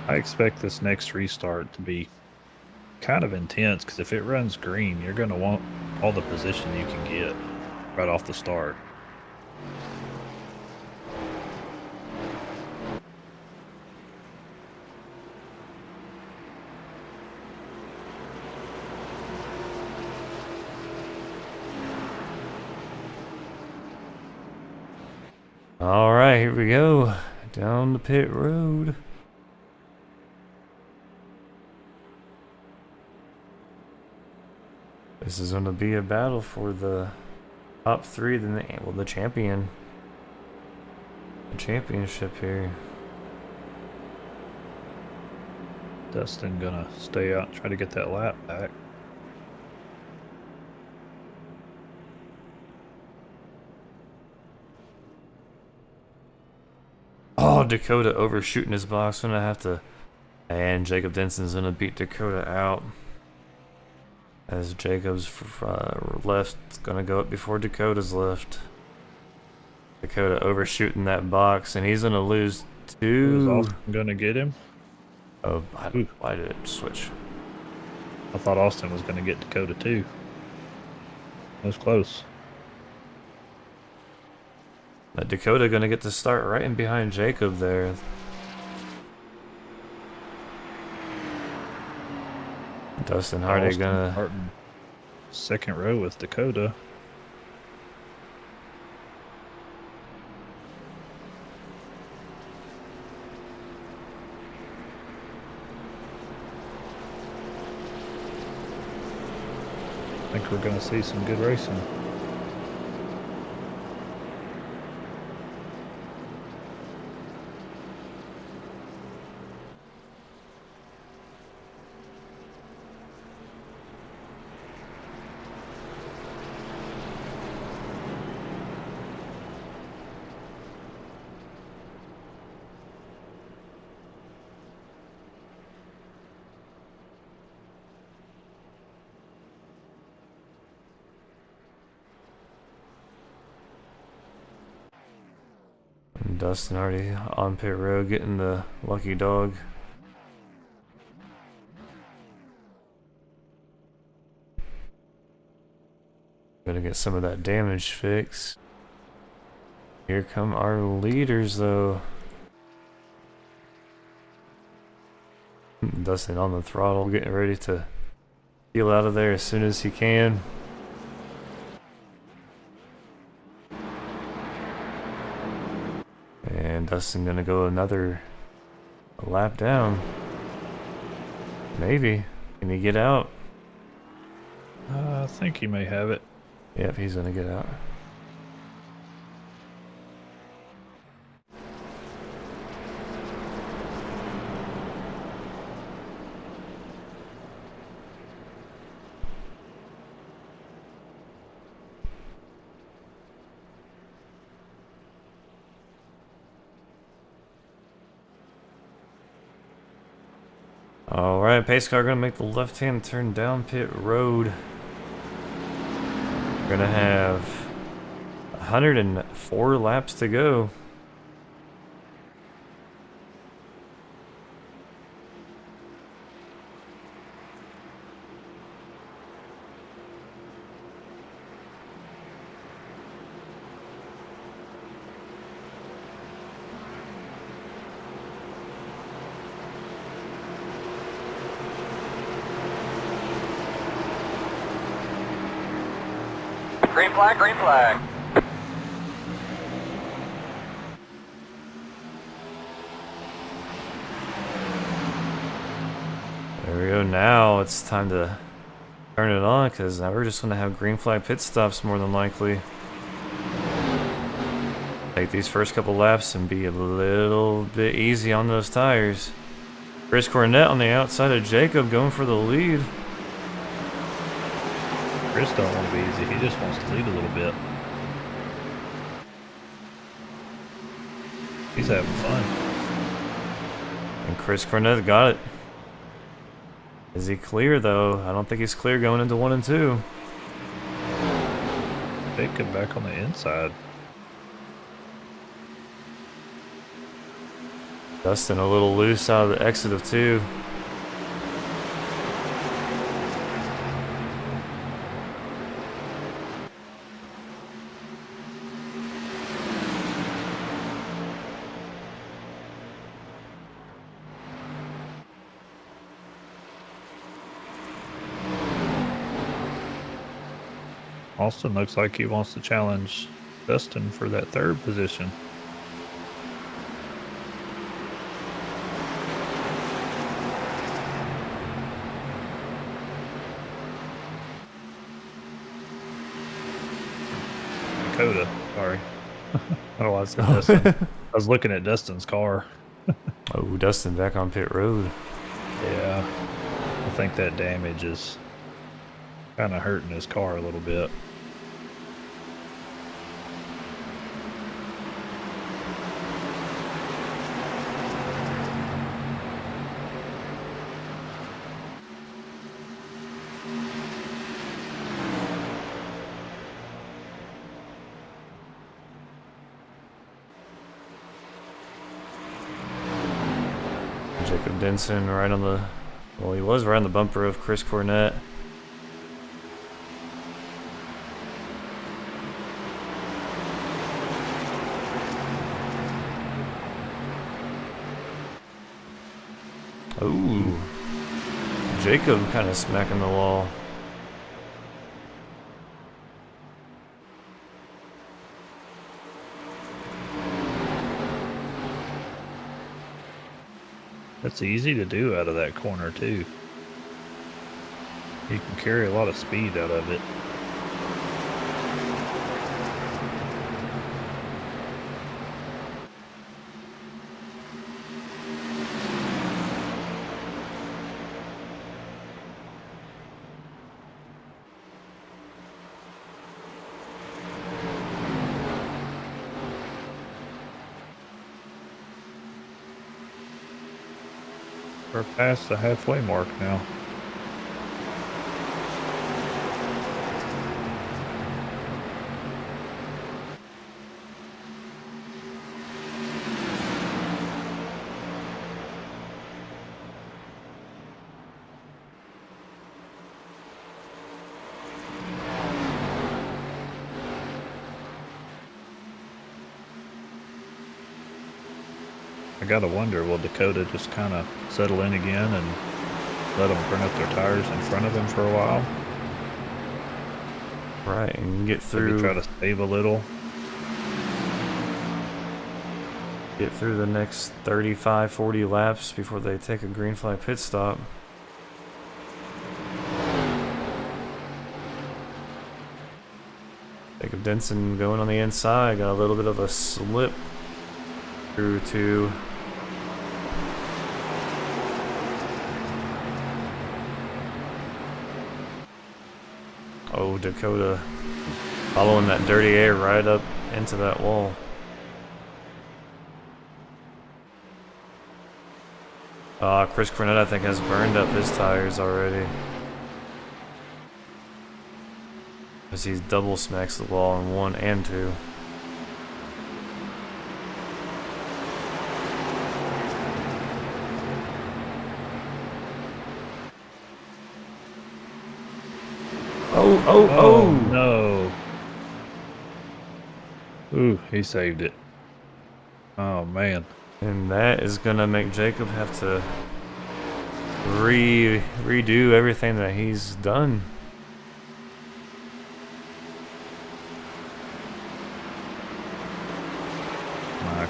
I expect this next restart to be kind of intense, because if it runs green, you're going to want all the position you can get right off the start. All right, here we go. Down the pit road. This is going to be a battle for the top 3, the champion. The championship here. Dustin gonna stay out and try to get that lap back. Oh, Dakota overshooting his box. Gonna have to. And Jacob Denson's gonna beat Dakota out. As Jacob's left's gonna go up before Dakota's left. Dakota overshooting that box, and he's gonna lose 2. Was Austin gonna get him? Oh, why did it switch? I thought Austin was gonna get Dakota too. It was close. That Dakota gonna get to start right in behind Jacob there. Dustin Hardy Austin gonna... starting second row with Dakota. I think we're going to see some good racing. Dustin already on pit road getting the lucky dog. Gonna get some of that damage fixed. Here come our leaders though. Dustin on the throttle, getting ready to peel out of there as soon as he can. And Dustin gonna go another lap down. Maybe. Can he get out? I think he may have it. Yep, he's gonna get out. Alright, pace car gonna make the left-hand turn down pit road. We're gonna have 104 laps to go. Green flag, green flag. There we go. Now it's time to turn it on because now we're just gonna have green flag pit stops more than likely. Take these first couple laps and be a little bit easy on those tires. Chris Cornett on the outside of Jacob going for the lead. Chris don't want to be easy. He just wants to lead a little bit. He's having fun. And Chris Cornett got it. Is he clear though? I don't think he's clear going into 1 and 2. Jacob back on the inside. Dustin a little loose out of the exit of 2. Austin looks like he wants to challenge Dustin for that third position. Dakota, sorry. Oh, I said Dustin. I was looking at Dustin's car. Oh, Dustin back on pit road. Yeah, I think that damage is kind of hurting his car a little bit. Jacob Denson right on the, well, he was right on the bumper of Chris Cornett. Jacob kind of smacking the wall. That's easy to do out of that corner too. You can carry a lot of speed out of it. We're past the halfway mark now. I gotta wonder, will Dakota just kind of settle in again and let them burn up their tires in front of him for a while? Right, and get through. Maybe try to save a little. Get through the next 35, 40 laps before they take a green flag pit stop. Jacob Denson going on the inside, got a little bit of a slip through to Dakota following that dirty air right up into that wall. Chris Cornett, I think, has burned up his tires already. As he double smacks the wall in 1 and 2. Oh! No. Ooh, he saved it. Oh, man. And that is gonna make Jacob have to redo everything that he's done.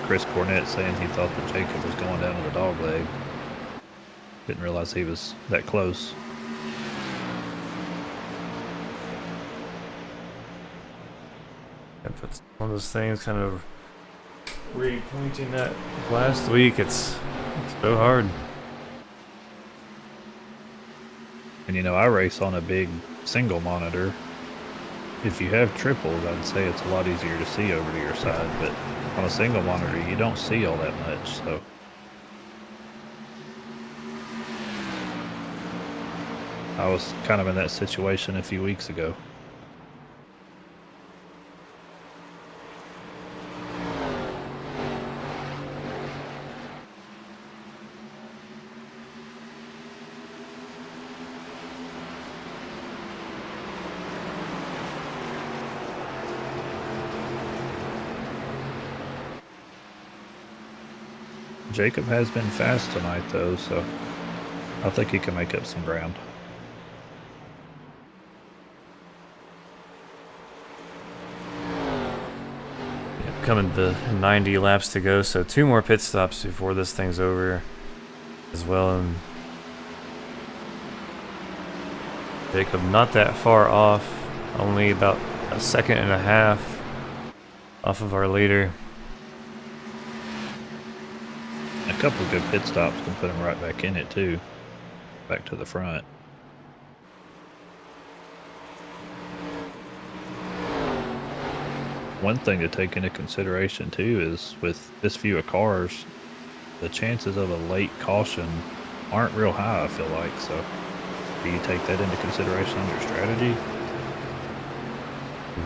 Chris Cornett saying he thought that Jacob was going down to the dog leg. Didn't realize he was that close. If it's one of those things, kind of re-pointing that last week, it's so hard. And you know, I race on a big single monitor. If you have triples, I'd say it's a lot easier to see over to your side, but on a single monitor, you don't see all that much, so. I was kind of in that situation a few weeks ago. Jacob has been fast tonight, though, so I think he can make up some ground. Yep, coming to 90 laps to go, so 2 more pit stops before this thing's over as well. And Jacob not that far off, only about a second and a half off of our leader. A couple of good pit stops can put him right back in it too, back to the front. One thing to take into consideration too is with this few of cars, the chances of a late caution aren't real high, I feel like. So do you take that into consideration on your strategy?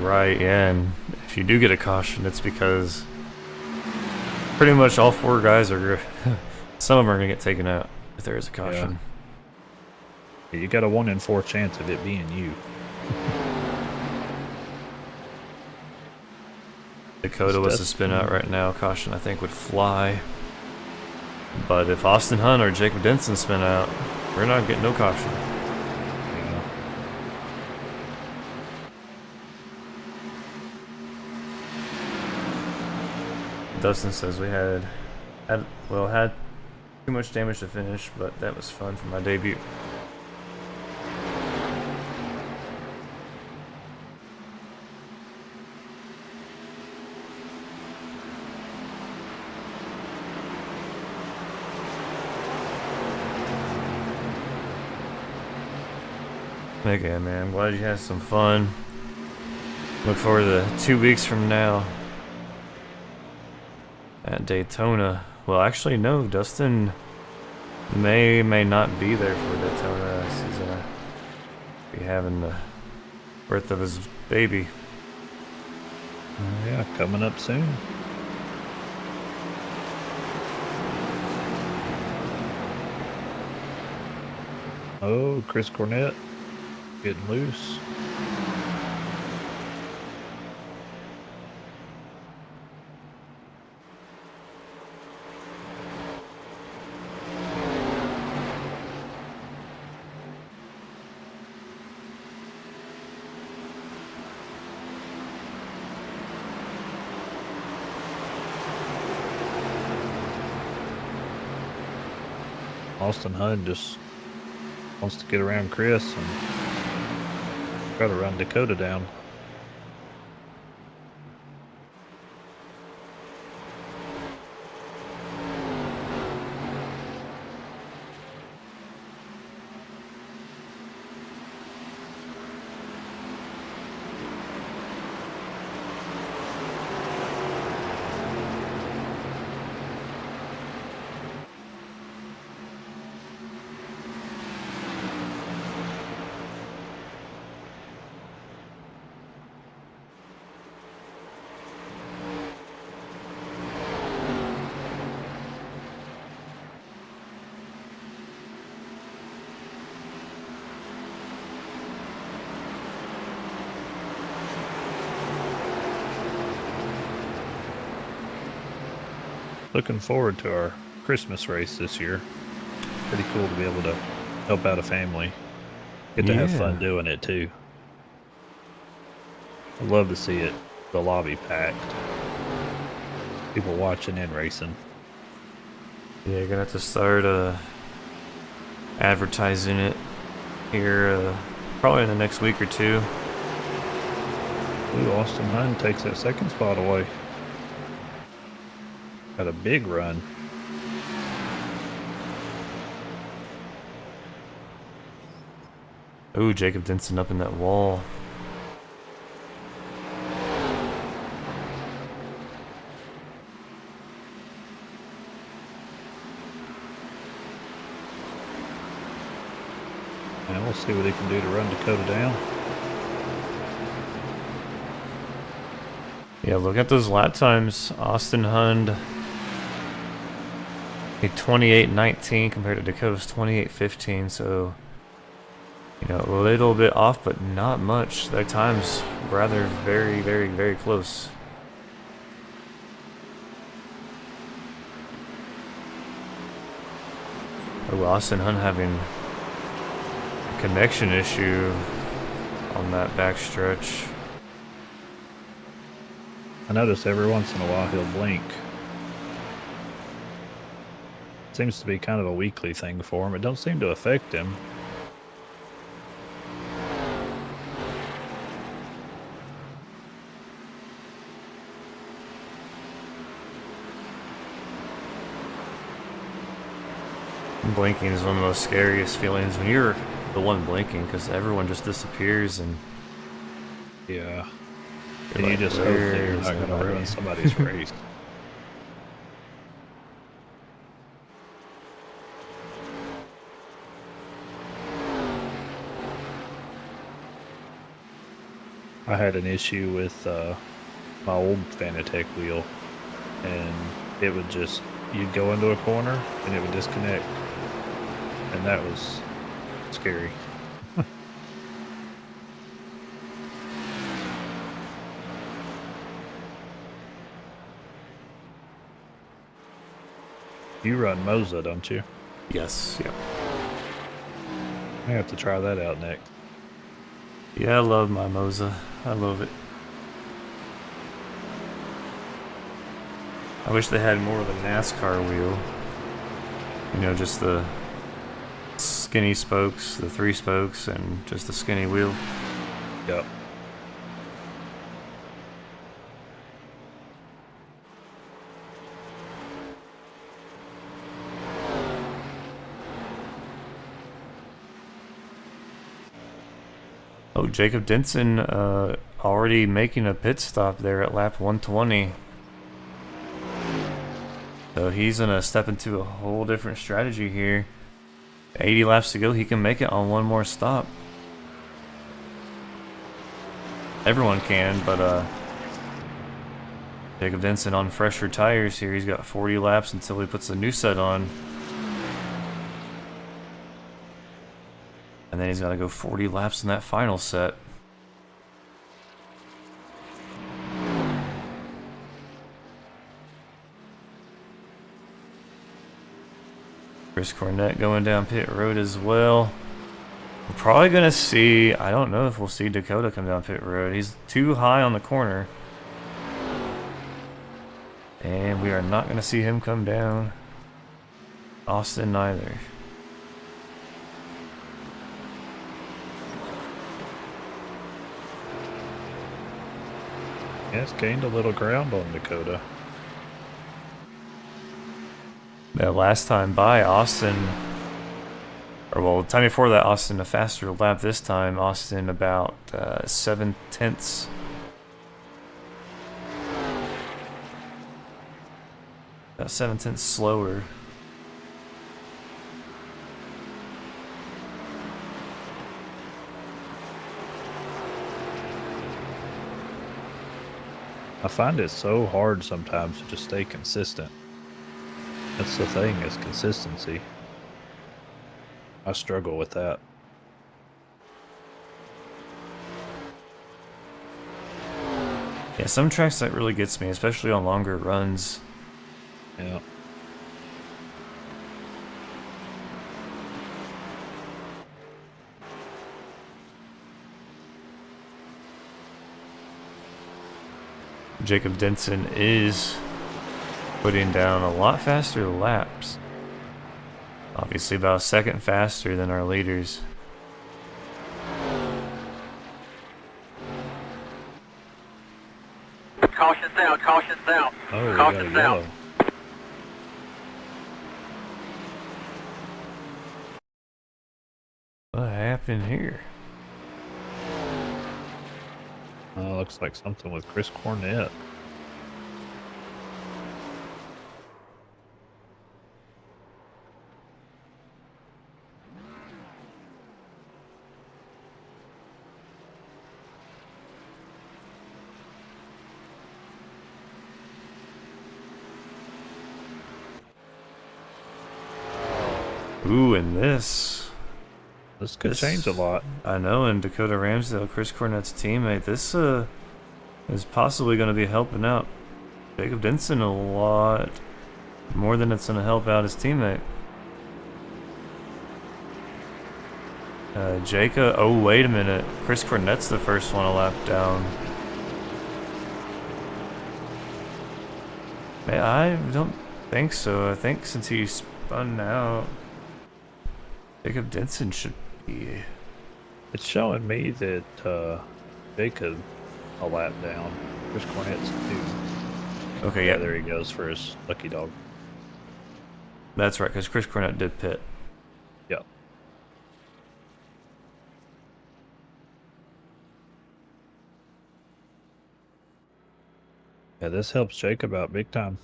Right, yeah, and if you do get a caution, it's because pretty much all 4 guys are some of them are going to get taken out if there is a caution. Yeah. You got a 1 in 4 chance of it being you. Dakota was to spin out right now. Caution, I think, would fly. But if Austin Hunt or Jacob Denson spin out, We're not getting no caution. Yeah. Dustin says we had too much damage to finish, but that was fun for my debut. Okay, man, I'm glad you had some fun. Look forward to 2 weeks from now at Daytona. Well, actually, no, Dustin may not be there for Daytona. He's be having the birth of his baby. Yeah, coming up soon. Oh, Chris Cornett getting loose. Austin Hunt just wants to get around Chris and try to run Dakota down. Looking forward to our Christmas race this year. Pretty cool to be able to help out a family. Get to have fun doing it too. I'd love to see it, the lobby packed. People watching and racing. Yeah, you're gonna have to start advertising it here probably in the next week or two. Ooh, Austin Hunt takes that second spot away. Got a big run. Ooh, Jacob Denson up in that wall. And we'll see what he can do to run Dakota down. Yeah, look at those lap times. Austin Hund, a 28:19 compared to Dakota's 28:15. So, you know, a little bit off, but not much. Their times rather very, very, very close. Oh, Austin Hunt having a connection issue on that backstretch. I notice every once in a while he'll blink. Seems to be kind of a weekly thing for him. It don't seem to affect him. Blinking is one of the most scariest feelings when you're the one blinking, because everyone just disappears and Yeah. you're And you like, just hope that "Where you're is not going to everybody?" ruin somebody's race. I had an issue with my old Fanatec wheel, and it would just, you'd go into a corner and it would disconnect, and that was scary. You run Moza, don't you? Yes, yeah. I have to try that out next. Yeah, I love my Moza. I love it. I wish they had more of the NASCAR wheel. You know, just the skinny spokes, the 3 spokes, and just the skinny wheel. Yep. Oh, Jacob Denson already making a pit stop there at lap 120. So he's going to step into a whole different strategy here. 80 laps to go, he can make it on one more stop. Everyone can, but Jacob Denson on fresher tires here. He's got 40 laps until he puts a new set on. And then he's got to go 40 laps in that final set. Chris Cornett going down pit road as well. We're probably going to see, I don't know if we'll see Dakota come down pit road. He's too high on the corner. And we are not going to see him come down. Austin neither. Yes, gained a little ground on Dakota. That last time by Austin, or well, the time before that, Austin a faster lap. This time, Austin about 7/10. About 7/10 slower. I find it so hard sometimes to just stay consistent. That's the thing, is consistency. I struggle with that. Yeah, some tracks that really gets me, especially on longer runs. Yeah. Jacob Denson is putting down a lot faster laps. Obviously about a second faster than our leaders. Caution south, caution south. Oh, we got a Caution south. yellow. What happened here? Looks like something with Chris Cornett. Ooh, and this This could change a lot. I know, and Dakota Ramsdale, Chris Cornett's teammate, this is possibly going to be helping out Jacob Denson a lot more than it's going to help out his teammate. Jacob, oh wait a minute, Chris Cornett's the first one a lap down. Man, I don't think so. I think since he spun out, Jacob Denson should be. It's showing me that Jacob a lap down. Chris Cornett's 2. Okay, Yeah, yeah, there he goes for his lucky dog. that's right, because Chris Cornett did pit. Yep. Yeah, this helps Jacob out big time.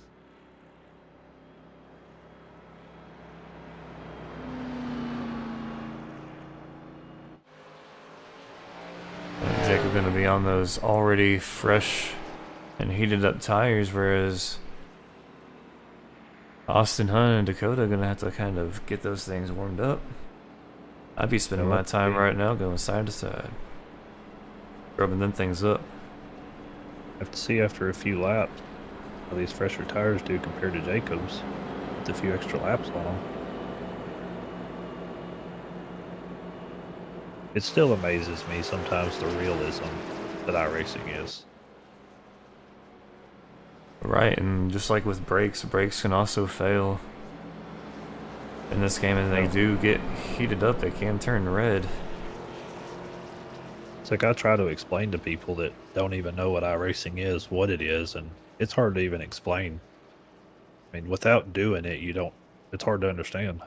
Jacob going to be on those already fresh and heated up tires, whereas Austin Hunt and Dakota are going to have to kind of get those things warmed up. I'd be spending my time right now going side to side, rubbing them things up. Have to see after a few laps how these fresher tires do compared to Jacob's with a few extra laps on them. it still amazes me sometimes the realism that iRacing is. Right, and just like with brakes can also fail in this game, and they do get heated up. They can turn red. It's like I try to explain to people that don't even know what iRacing is, what it is, and it's hard to even explain. I mean, without doing it, you don't. It's hard to understand.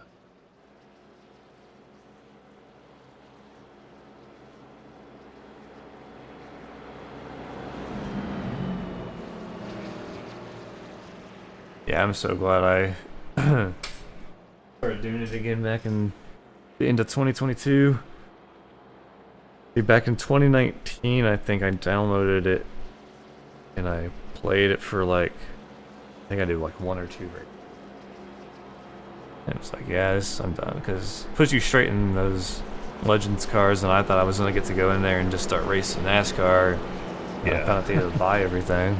Yeah, I'm so glad I started doing it again back in the end of 2022. Back in 2019, I think I downloaded it and I played it for like, I think I did like 1 or 2 races. And it's like, yeah, I'm done, because it puts you straight in those Legends cars, and I thought I was gonna get to go in there and just start racing NASCAR. Yeah. I found out they had to buy everything.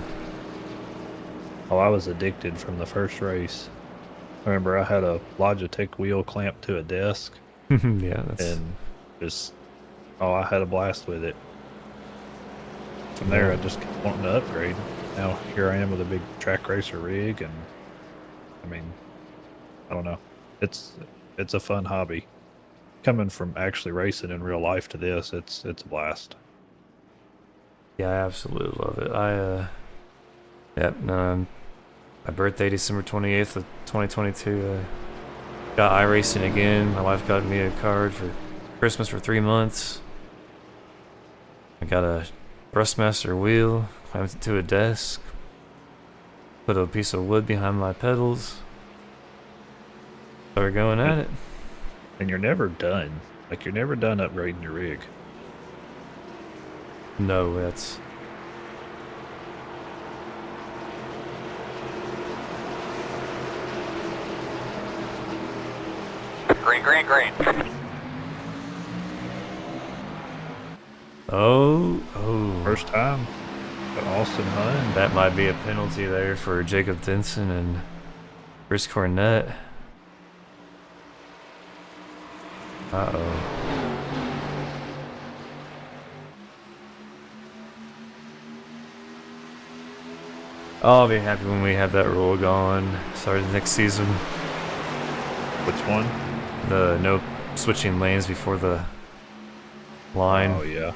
Oh, I was addicted from the first race. I remember I had a Logitech wheel clamped to a desk, Yeah, that's... and just, oh, I had a blast with it. From there, I just kept wanting to upgrade. Now here I am with a big track racer rig, and I mean, I don't know. It's a fun hobby. Coming from actually racing in real life to this, it's a blast. Yeah, I absolutely love it. Yep, no, my birthday, December 28th of 2022, got iRacing again. My wife got me a card for Christmas for 3 months. I got a Thrustmaster wheel, clamped it to a desk, put a piece of wood behind my pedals. Started going at it. And you're never done. Like, you're never done upgrading your rig. No, that's... Green, green, green. Oh. First time, but Austin Hunn. That might be a penalty there for Jacob Denson and Chris Cornett. Uh-oh. I'll be happy when we have that rule gone starting next season. Which one? The no switching lanes before the line. Oh, yeah.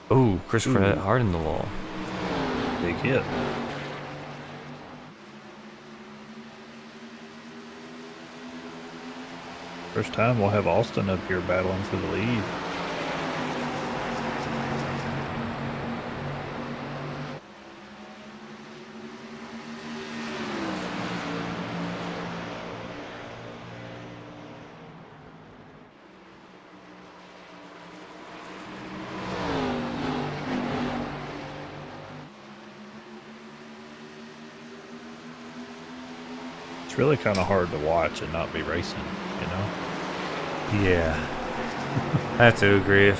Oh, Chris Cornett hard in the wall. Big hit. First time we'll have Austin up here battling for the lead. It's really kind of hard to watch and not be racing, you know? Yeah. I have to agree,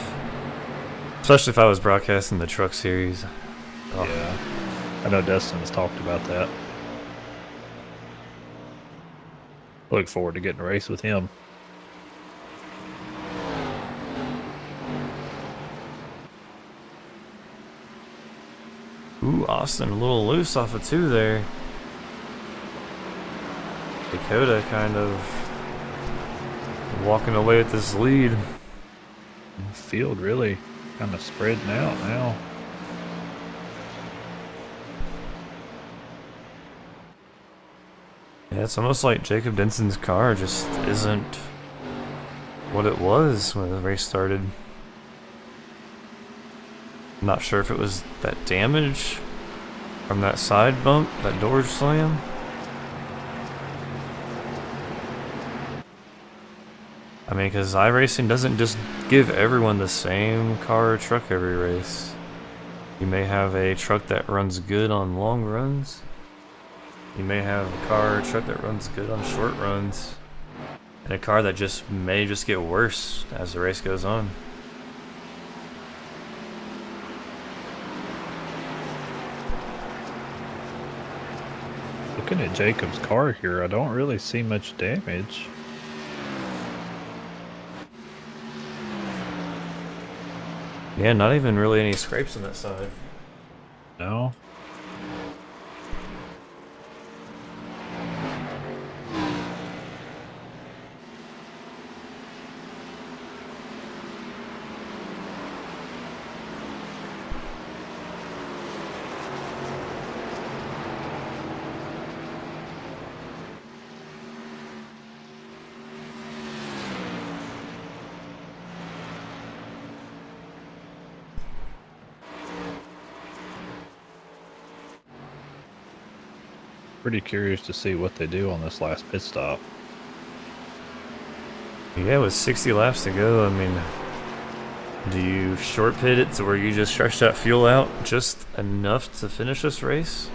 especially if I was broadcasting the truck series. Oh. Yeah. I know Dustin's talked about that. Look forward to getting a race with him. Ooh, Austin a little loose off of 2 there. Dakota kind of walking away with this lead. Field really kind of spreading out now. Yeah, it's almost like Jacob Denson's car just isn't what it was when the race started. I'm not sure if it was that damage from that side bump, that door slam. I mean, because iRacing doesn't just give everyone the same car or truck every race. You may have a truck that runs good on long runs. You may have a car or truck that runs good on short runs. And a car that may just get worse as the race goes on. The Looking at Jacob's car here, I don't really see much damage. Yeah, not even really any scrapes on that side. No? Pretty curious to see what they do on this last pit stop. Yeah, with 60 laps to go, I mean, do you short pit it to where you just stretch that fuel out just enough to finish this race?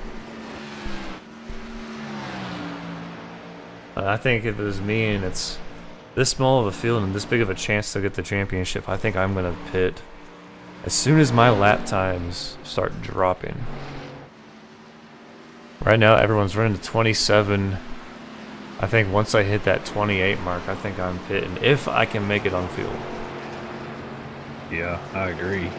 I think if it was me and it's this small of a field and this big of a chance to get the championship, I think I'm going to pit as soon as my lap times start dropping. Right now, everyone's running to 27. I think once I hit that 28 mark, I think I'm pitting if I can make it on field. Yeah, I agree.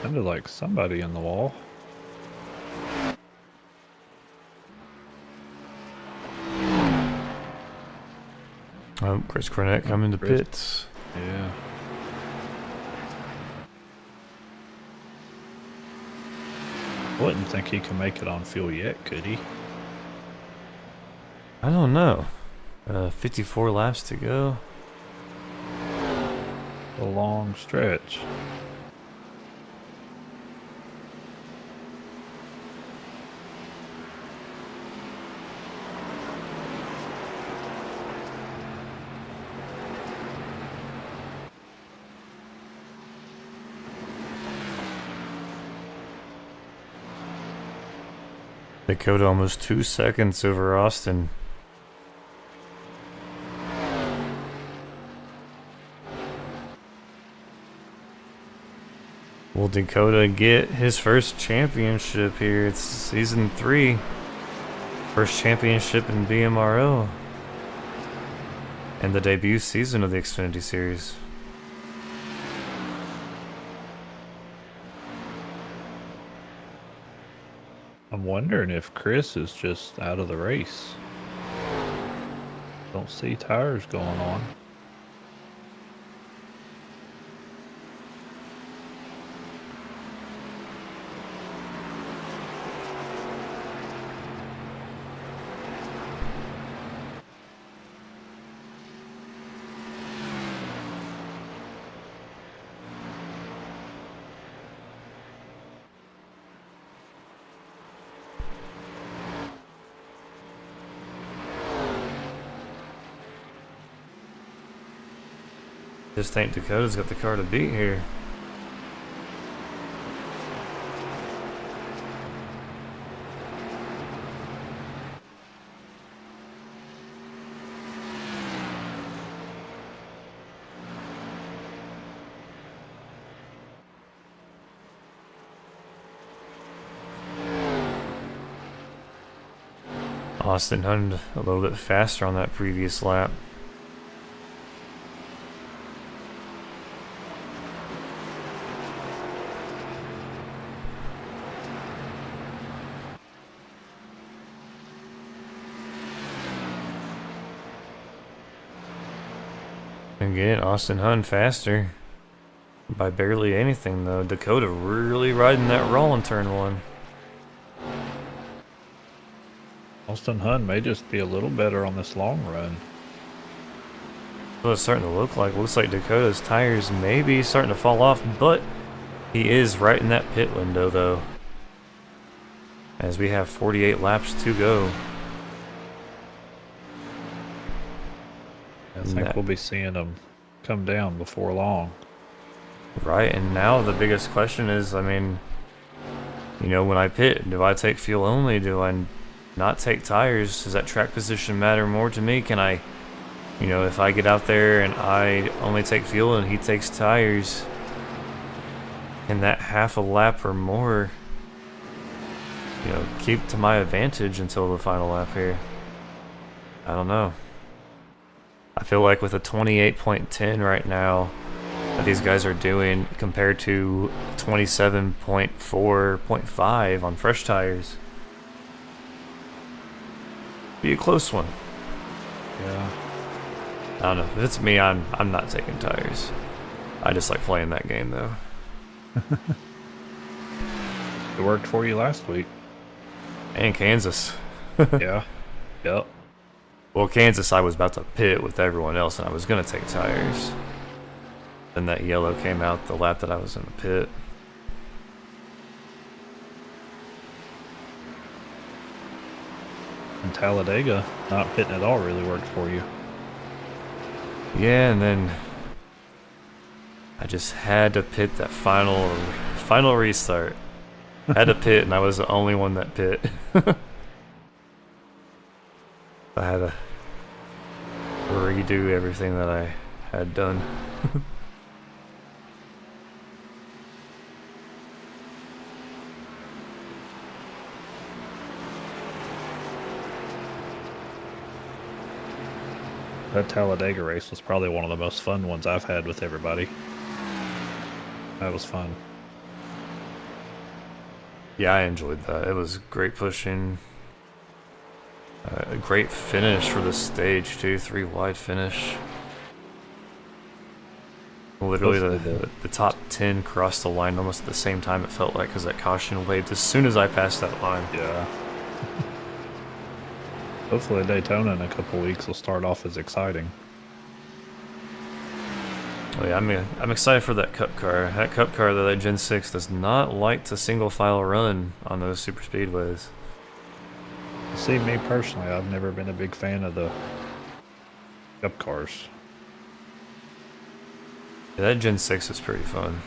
Sounded like somebody in the wall. Oh, Chris Cornett coming to pits. Yeah. Wouldn't think he can make it on fuel yet, could he? I don't know. 54 laps to go. A long stretch. Dakota almost 2 seconds over Austin. Will Dakota get his first championship here? It's season 3. First championship in BMRL. And the debut season of the Xfinity Series. I'm wondering if Chris is just out of the race. Don't see tires going on. Just think Dakota's got the car to beat here. Austin Hunt a little bit faster on that previous lap. Again, Austin Hunt faster by barely anything though. Dakota really riding that roll in turn 1. Austin Hunt may just be a little better on this long run. What it's starting to look like. Looks like Dakota's tires may be starting to fall off, but he is right in that pit window though. As we have 48 laps to go. I think we'll be seeing them come down before long. Right, and now the biggest question is, I mean, you know, when I pit, do I take fuel only? Do I not take tires? Does that track position matter more to me? Can I, you know, if I get out there and I only take fuel and he takes tires, can that half a lap or more, you know, keep to my advantage until the final lap here? I don't know. I feel like with a 28.10 right now that these guys are doing compared to 27.4.5 on fresh tires, be a close one. Yeah. I don't know. If it's me, I'm not taking tires. I just like playing that game though. It worked for you last week. And Kansas. Yeah. Yep. Well, Kansas, I was about to pit with everyone else, and I was going to take tires. Then that yellow came out the lap that I was in the pit. And Talladega, not pitting at all, really worked for you. Yeah, and then I just had to pit that final restart. Had to pit, and I was the only one that pit. I had to redo everything that I had done. That Talladega race was probably one of the most fun ones I've had with everybody. That was fun. Yeah, I enjoyed that. It was great pushing. A great finish for the stage too, 3 wide finish. Literally the top 10 crossed the line almost at the same time it felt like, because that caution waved as soon as I passed that line. Yeah. Hopefully Daytona in a couple weeks will start off as exciting. Oh yeah, I'm excited for that Cup car. That Cup car, though, that Gen 6 does not like to single file run on those super speedways. See, me personally, I've never been a big fan of the Cup cars. Yeah, that Gen 6 is pretty fun.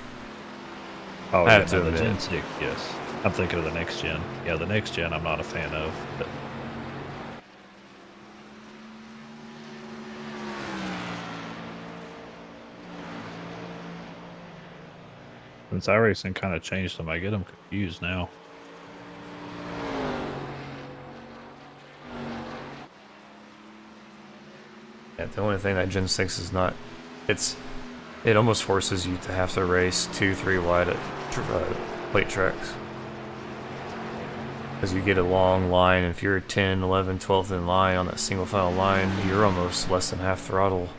Oh, I yeah, have to no, the admit. Gen 6, yes. I'm thinking of the next gen. Yeah, the next gen I'm not a fan of. But since iRacing kind of changed them, I get them confused now. Yeah, the only thing that Gen 6 is not, it almost forces you to have to race 2-3 wide at plate tracks. Because you get a long line, and if you're 10, 11, 12th in line on that single file line, you're almost less than half throttle.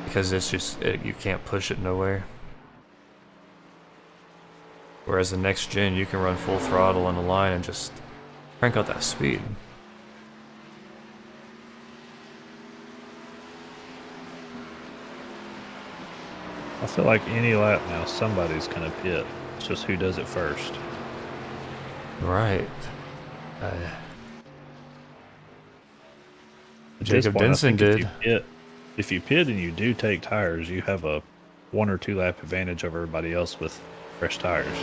Because it's just, you can't push it nowhere. Whereas the next gen, you can run full throttle on the line and just crank out that speed. I feel like any lap now, somebody's going to pit. It's just who does it first. Right. At this Jacob point, I Denson think did. If you pit and you do take tires, you have a 1 or 2 lap advantage over everybody else with fresh tires.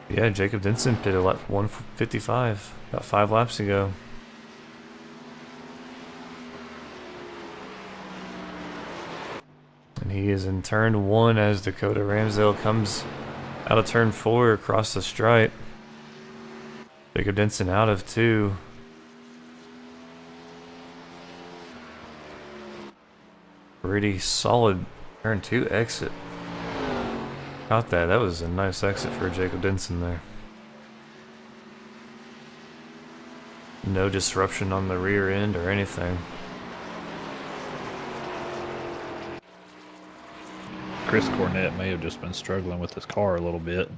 Yeah, Jacob Denson pitted lap 155 about 5 laps ago. And he is in turn 1 as Dakota Ramsdale comes out of turn 4 across the stripe. Jacob Denson out of 2. Pretty solid turn 2 exit. Got that. That was a nice exit for Jacob Denson there. No disruption on the rear end or anything. Chris Cornett may have just been struggling with his car a little bit.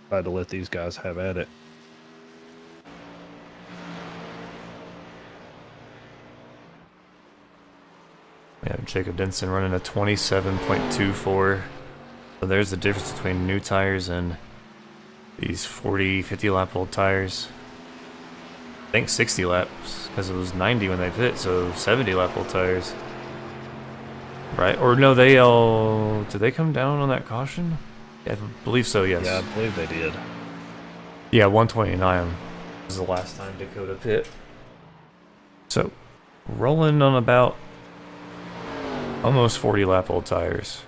Tried to let these guys have at it. Yeah, Jacob Denson running a 27.24. So there's the difference between new tires and these 40, 50 lap old tires. I think 60 laps, because it was 90 when they pit, so 70 lap old tires. Right? Or no, they all... Did they come down on that caution? Yeah, I believe so, yes. Yeah, I believe they did. Yeah, 129 was the last time Dakota pit. So, rolling on about almost 40 lap old tires.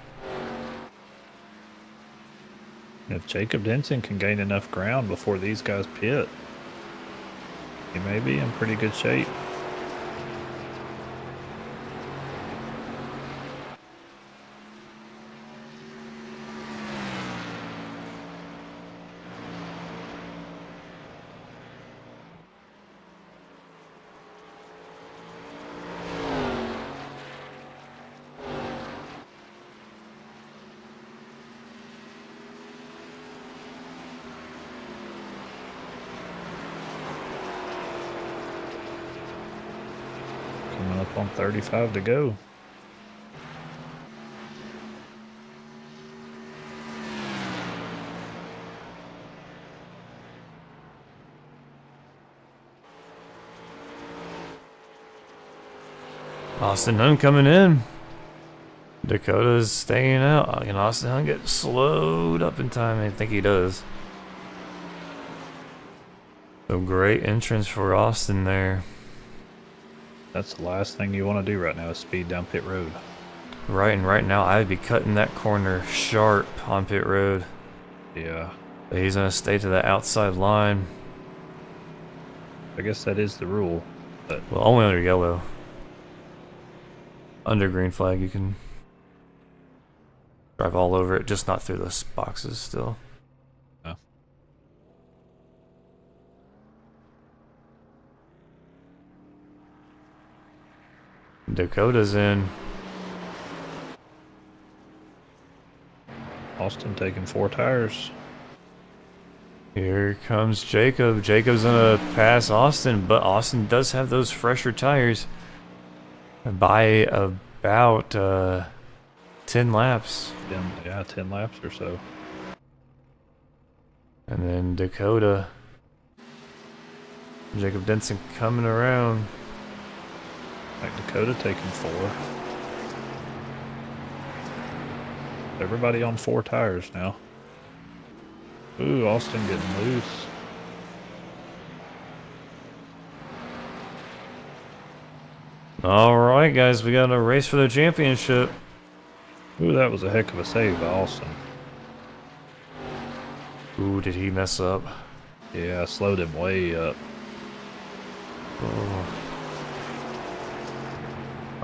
If Jacob Denson can gain enough ground before these guys pit, he may be in pretty good shape. Coming up on 35 to go. Austin Hunn coming in. Dakota's staying out. Can Austin Hunn get slowed up in time? I think he does. So great entrance for Austin there. That's the last thing you want to do right now is speed down pit road. Right, and right now I'd be cutting that corner sharp on pit road. Yeah. But he's going to stay to the outside line. I guess that is the rule. But Well, only under yellow. Under green flag you can drive all over it, just not through those boxes still. no. Dakota's in. Austin taking 4 tires. Here comes Jacob. Jacob's gonna pass Austin, but Austin does have those fresher tires by about 10 laps. 10 laps or so. And then Dakota. Jacob Denson coming around. Like Dakota taking 4. Everybody on 4 tires now. Ooh, Austin getting loose. Alright guys, we got a race for the championship. Ooh, that was a heck of a save by Austin. Ooh, did he mess up? Yeah, I slowed him way up. Oh.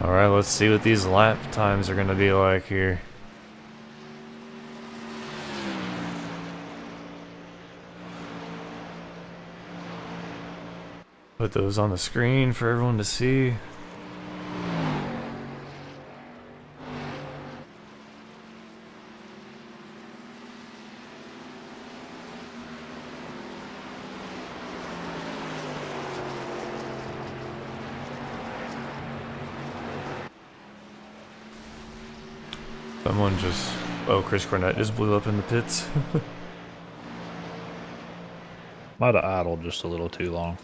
Alright, let's see what these lap times are gonna be like here. Put those on the screen for everyone to see. Someone just... Oh, Chris Cornett just blew up in the pits. Might have idled just a little too long.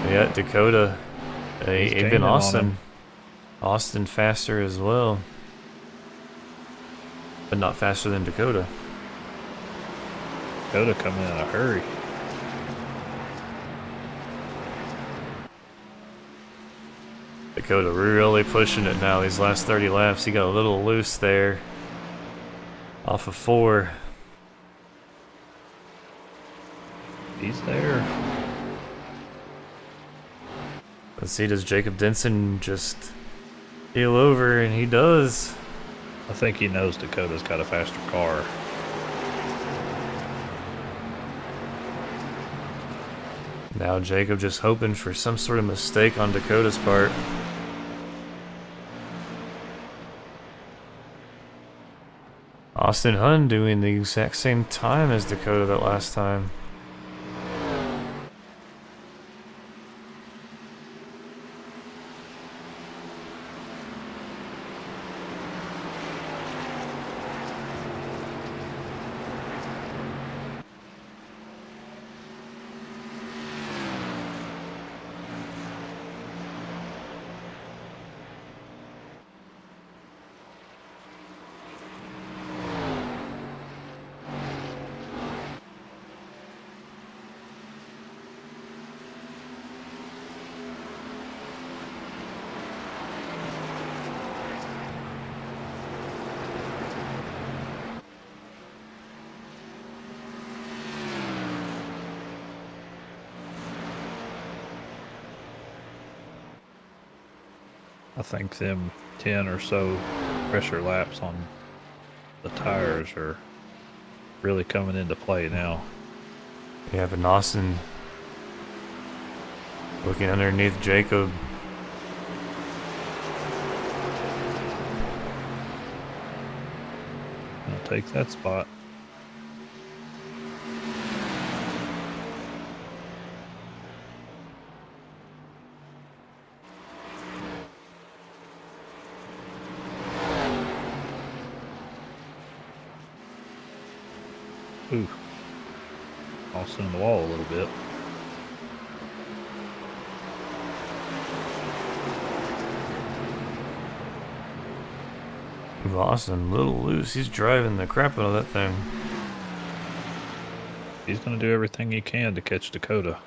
Yeah, Dakota. He's Even gaining on Austin. him. Austin faster as well. But not faster than Dakota. Dakota coming in a hurry. Dakota really pushing it now these last 30 laps. He got a little loose there. Off of 4. He's there. Let's see, does Jacob Denson just Heel over, and he does. I think he knows Dakota's got a faster car. Now Jacob just hoping for some sort of mistake on Dakota's part. Austin Hunn doing the exact same time as Dakota that last time. I think them 10 or so pressure laps on the tires are really coming into play now. Yeah, but Austin looking underneath Jacob. I'll take that spot. Ooh. Austin in the wall a little bit. Austin a little loose. He's driving the crap out of that thing. He's going to do everything he can to catch Dakota.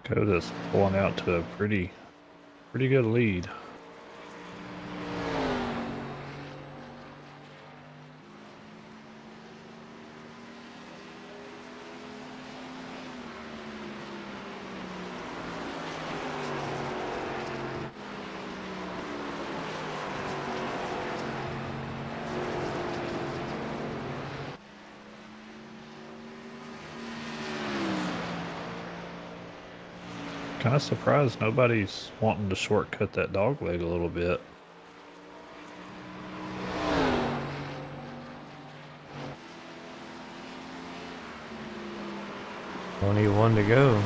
Dakota's pulling out to a pretty good lead. Kind of surprised nobody's wanting to shortcut that dog leg a little bit. Only one to go.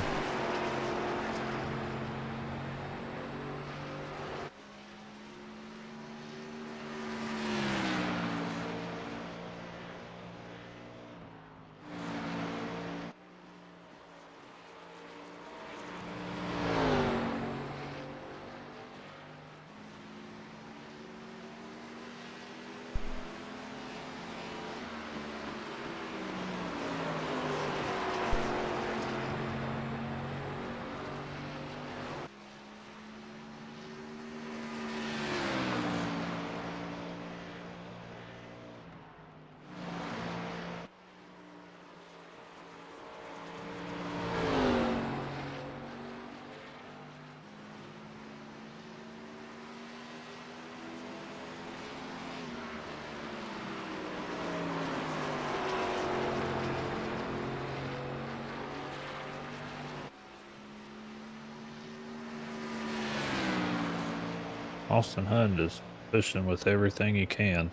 Austin Hunt is pushing with everything he can.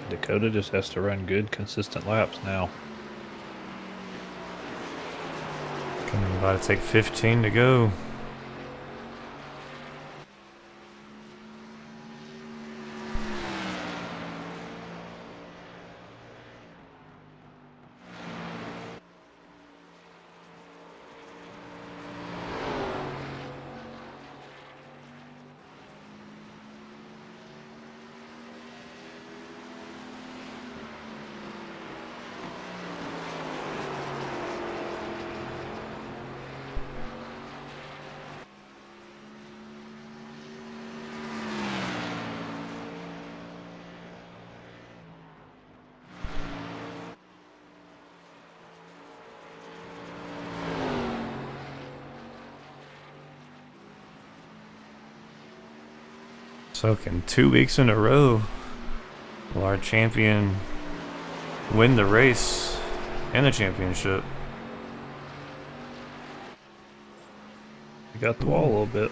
Dakota just has to run good, consistent laps now. About to take 15 to go. So can 2 weeks in a row will our champion win the race and the championship? You got the wall a little bit.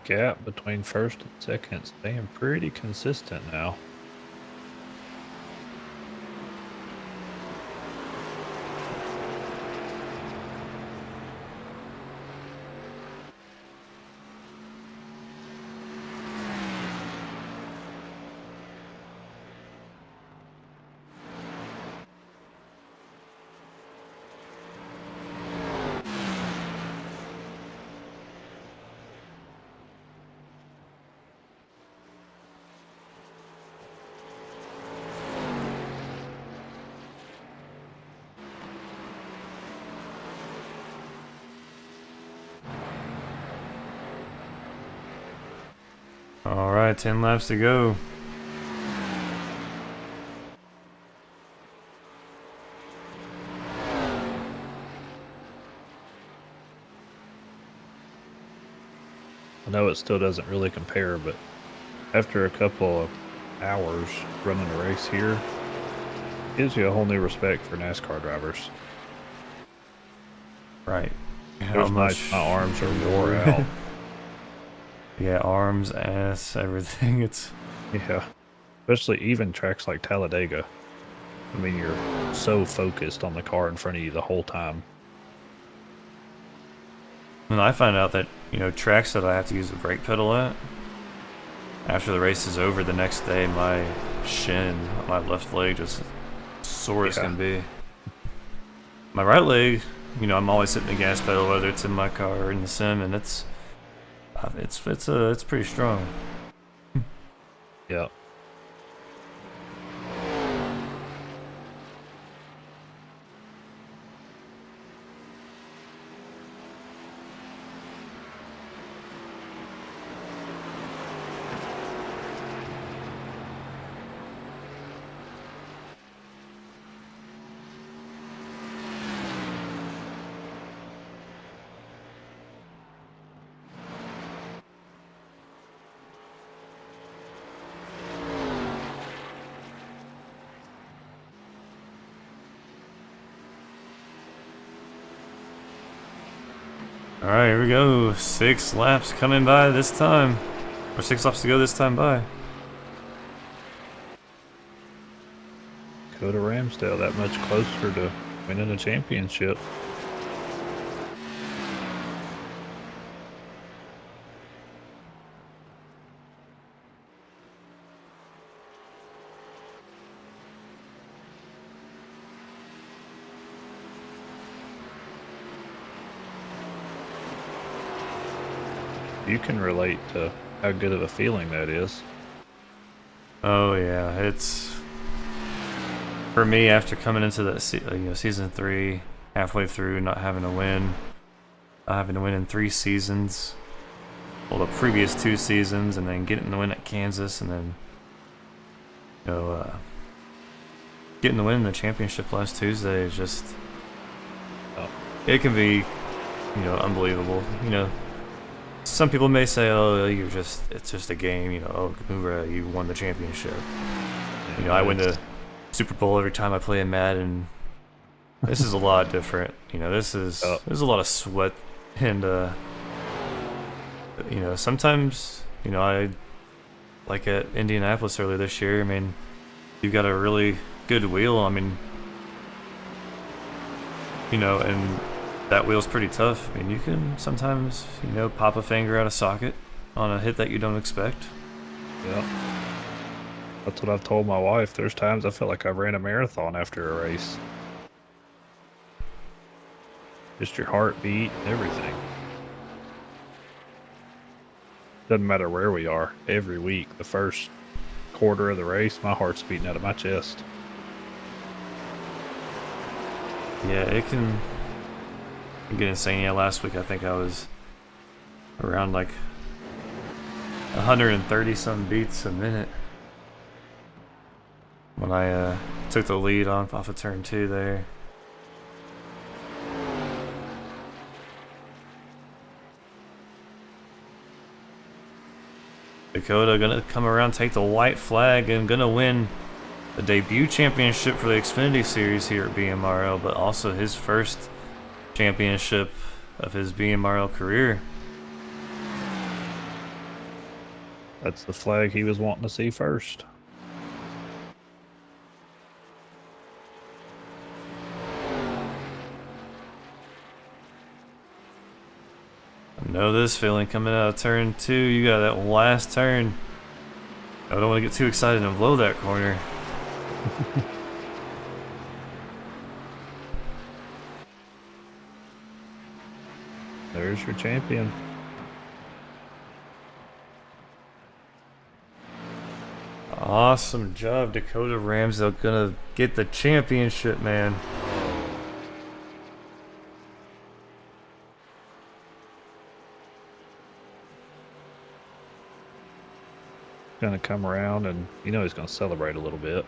Gap between first and second staying pretty consistent now. All right, 10 laps to go. I know it still doesn't really compare, but after a couple of hours running a race here, it gives you a whole new respect for NASCAR drivers. Right. There's nights my arms are wore out. Yeah, arms, ass, everything. It's Yeah, especially even tracks like Talladega. I mean, you're so focused on the car in front of you the whole time. when I find out that, you know, tracks that I have to use the brake pedal at, after the race is over the next day, my shin, my left leg, just sore as can be. My right leg, you know, I'm always hitting the gas pedal, whether it's in my car or in the sim, and it's pretty strong. Yeah. Alright, here we go. 6 laps coming by this time. Or 6 laps to go this time by. Go to Ramsdale, that much closer to winning a championship. You can relate to how good of a feeling that is. Oh yeah, it's for me after coming into that season 3, halfway through, not having to win in 3 seasons. Well, the previous 2 seasons, and then getting the win at Kansas, and then getting the win in the championship last Tuesday is just it can be unbelievable. Some people may say, "Oh, it's just a game." Oh, hoorah, you won the championship. I win the Super Bowl every time I play in Madden. This is a lot different. There's a lot of sweat, and sometimes I like at Indianapolis earlier this year. I mean, you've got a really good wheel. I mean, and that wheel's pretty tough. I mean, you can sometimes, pop a finger out of socket on a hit that you don't expect. Yeah. That's what I've told my wife. There's times I feel like I ran a marathon after a race. Just your heartbeat, everything. Doesn't matter where we are. Every week, the first quarter of the race, my heart's beating out of my chest. Yeah, it can get insane. Yeah, last week I think I was around like 130 some beats a minute when I took the lead off of turn 2 there. Dakota gonna come around, take the white flag, and gonna win the debut championship for the Xfinity series here at BMRL, but also his first championship of his BMRL career. That's the flag he was wanting to see first. I know this feeling coming out of turn 2. You got that last turn. I don't want to get too excited and blow that corner. There's your champion. Awesome job, Dakota Ramsdale. Gonna get the championship, man. Gonna come around and he's gonna celebrate a little bit.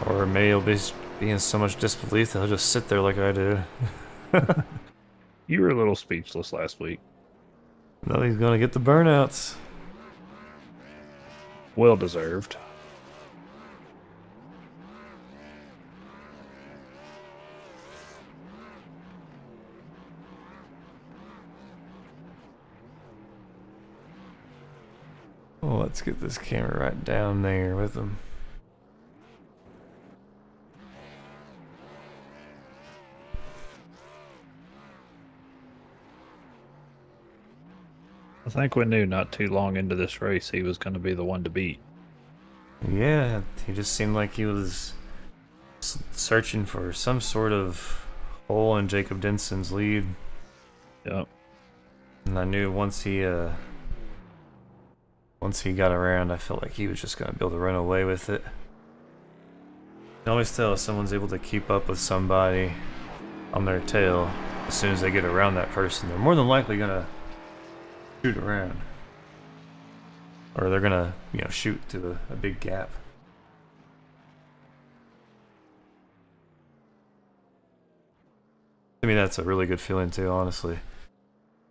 Or maybe he'll be in so much disbelief that he'll just sit there like I do. You were a little speechless last week. No, he's gonna get the burnouts. Well deserved. Oh, let's get this camera right down there with him. I think we knew not too long into this race he was going to be the one to beat. Yeah, he just seemed like he was searching for some sort of hole in Jacob Denson's lead. Yep. And I knew once he got around, I felt like he was just gonna be able to run away with it. You can always tell if someone's able to keep up with somebody on their tail as soon as they get around that person. They're more than likely gonna shoot around, or they're gonna, shoot to a big gap. I mean, that's a really good feeling too, honestly.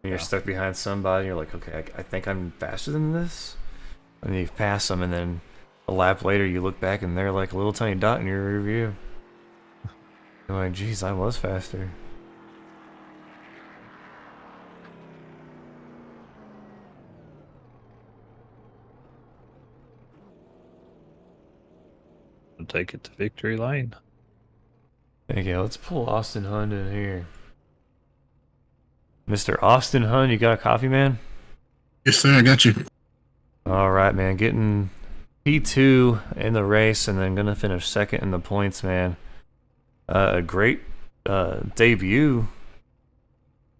When you're stuck behind somebody, you're like, okay, I think I'm faster than this. And you pass them, and then a lap later, you look back, and they're like a little tiny dot in your rear view. You're like, geez, I was faster. We'll take it to victory lane. Okay, let's pull Austin Hunt in here. Mr. Austin Hunt, you got a coffee, man? Yes, sir. I got you. All right, man. Getting P2 in the race, and then gonna finish second in the points, man. A great debut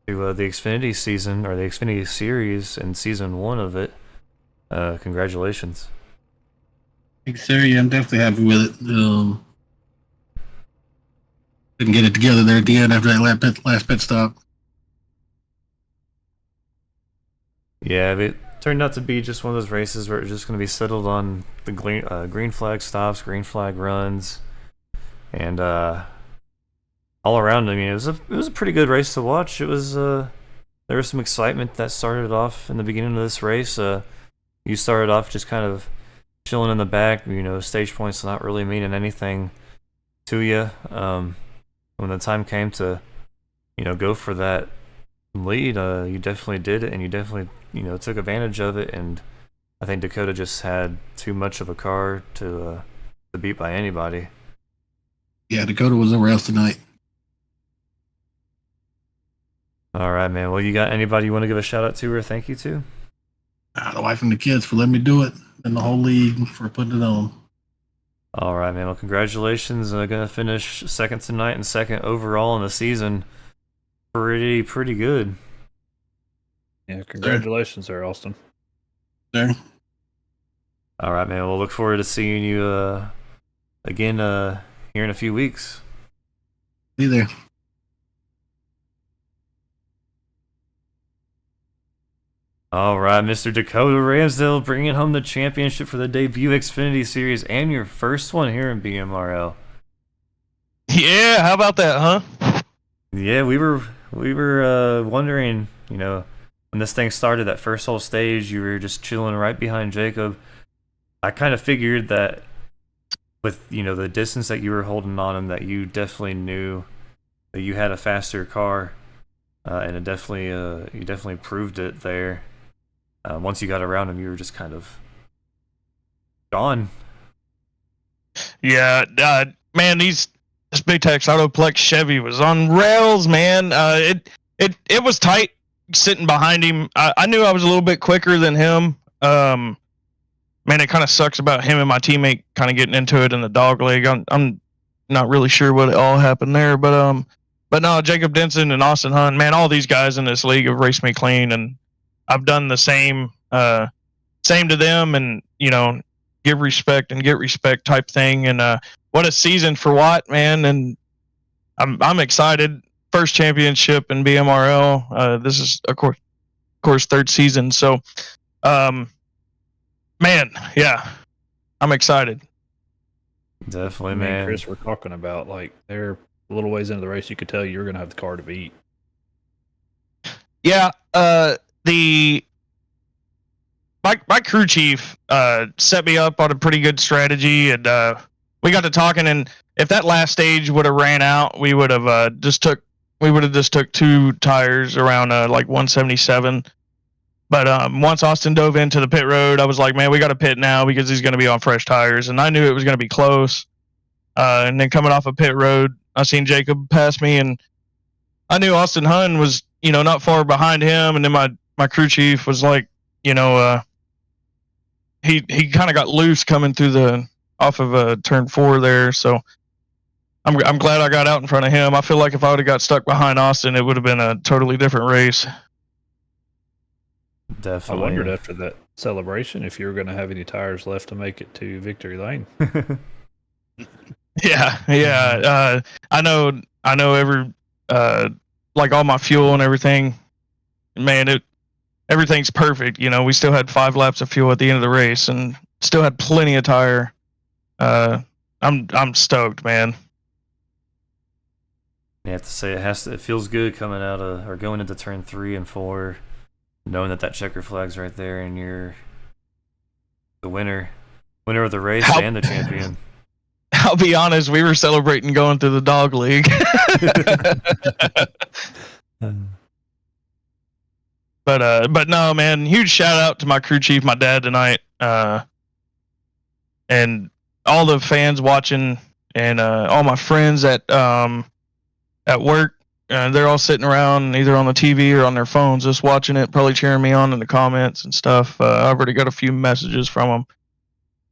to the Xfinity season, or the Xfinity series, in season 1 of it. Congratulations. Thanks, sir. Yeah, I'm definitely happy with it. Didn't get it together there at the end after that last pit stop. Yeah, it turned out to be just one of those races where it's just going to be settled on the green flag stops, green flag runs, and all around. I mean, it was a pretty good race to watch. It was there was some excitement that started off in the beginning of this race. You started off just kind of chilling in the back. Stage points not really meaning anything to you. When the time came to, go for that lead, you definitely did it, and you definitely, took advantage of it. And I think Dakota just had too much of a car to beat by anybody. Yeah, Dakota was over else tonight. All right, man. Well, you got anybody you want to give a shout out to or thank you to? The wife and the kids for letting me do it, and the whole league for putting it on. All right, man. Well, congratulations. Gonna finish second tonight and second overall in the season. Pretty good. Yeah, congratulations there, Austin. Sir. All right, man. We'll look forward to seeing you again here in a few weeks. Be there. All right, Mr. Dakota Ramsdale bringing home the championship for the debut Xfinity Series and your first one here in BMRL. Yeah, how about that, huh? Yeah, we were wondering, when this thing started, that first whole stage, you were just chilling right behind Jacob. I kind of figured that with, the distance that you were holding on him, that you definitely knew that you had a faster car, and it definitely you definitely proved it there. Once you got around him, you were just kind of gone. Yeah, man, this Big Tex Autoplex Chevy was on rails, man. It was tight sitting behind him. I knew I was a little bit quicker than him. Man, it kind of sucks about him and my teammate kind of getting into it in the dog leg. I'm not really sure what all happened there, but no, Jacob Denson and Austin Hunt, man, all these guys in this league have raced me clean, and I've done the same to them, and give respect and get respect type thing. And what a season for Watt, man! And I'm excited. First championship in BMRL. This is of course third season. So, man, yeah, I'm excited. Definitely, Me and man. Chris were talking about, like, they're a little ways into the race, you could tell you're going to have the car to beat. Yeah, my crew chief set me up on a pretty good strategy, and we got to talking. And if that last stage would have ran out, we would have just took 2 tires around like 177. But once Austin dove into the pit road, I was like, man, we got to pit now because he's going to be on fresh tires, and I knew it was going to be close. And then coming off a pit road, I seen Jacob pass me, and I knew Austin Hunt was not far behind him. And then my my crew chief was like, you know, he kind of got loose coming through off of turn 4 there. So I'm glad I got out in front of him. I feel like if I would have got stuck behind Austin, it would have been a totally different race. Definitely. I wondered after that celebration if you were going to have any tires left to make it to victory lane. Yeah. I know every like all my fuel and everything. Man, everything's perfect. You know, we still had 5 laps of fuel at the end of the race, and still had plenty of tire. I'm stoked, man. You have to say it feels good coming out of or going into turn 3 and 4, knowing that checker flag's right there, and you're the winner of the race and the champion. I'll be honest, we were celebrating going through the dog league. But no, man, huge shout out to my crew chief, my dad tonight, and all the fans watching, and all my friends at work. They're all sitting around either on the TV or on their phones just watching it, probably cheering me on in the comments and stuff. I've already got a few messages from them.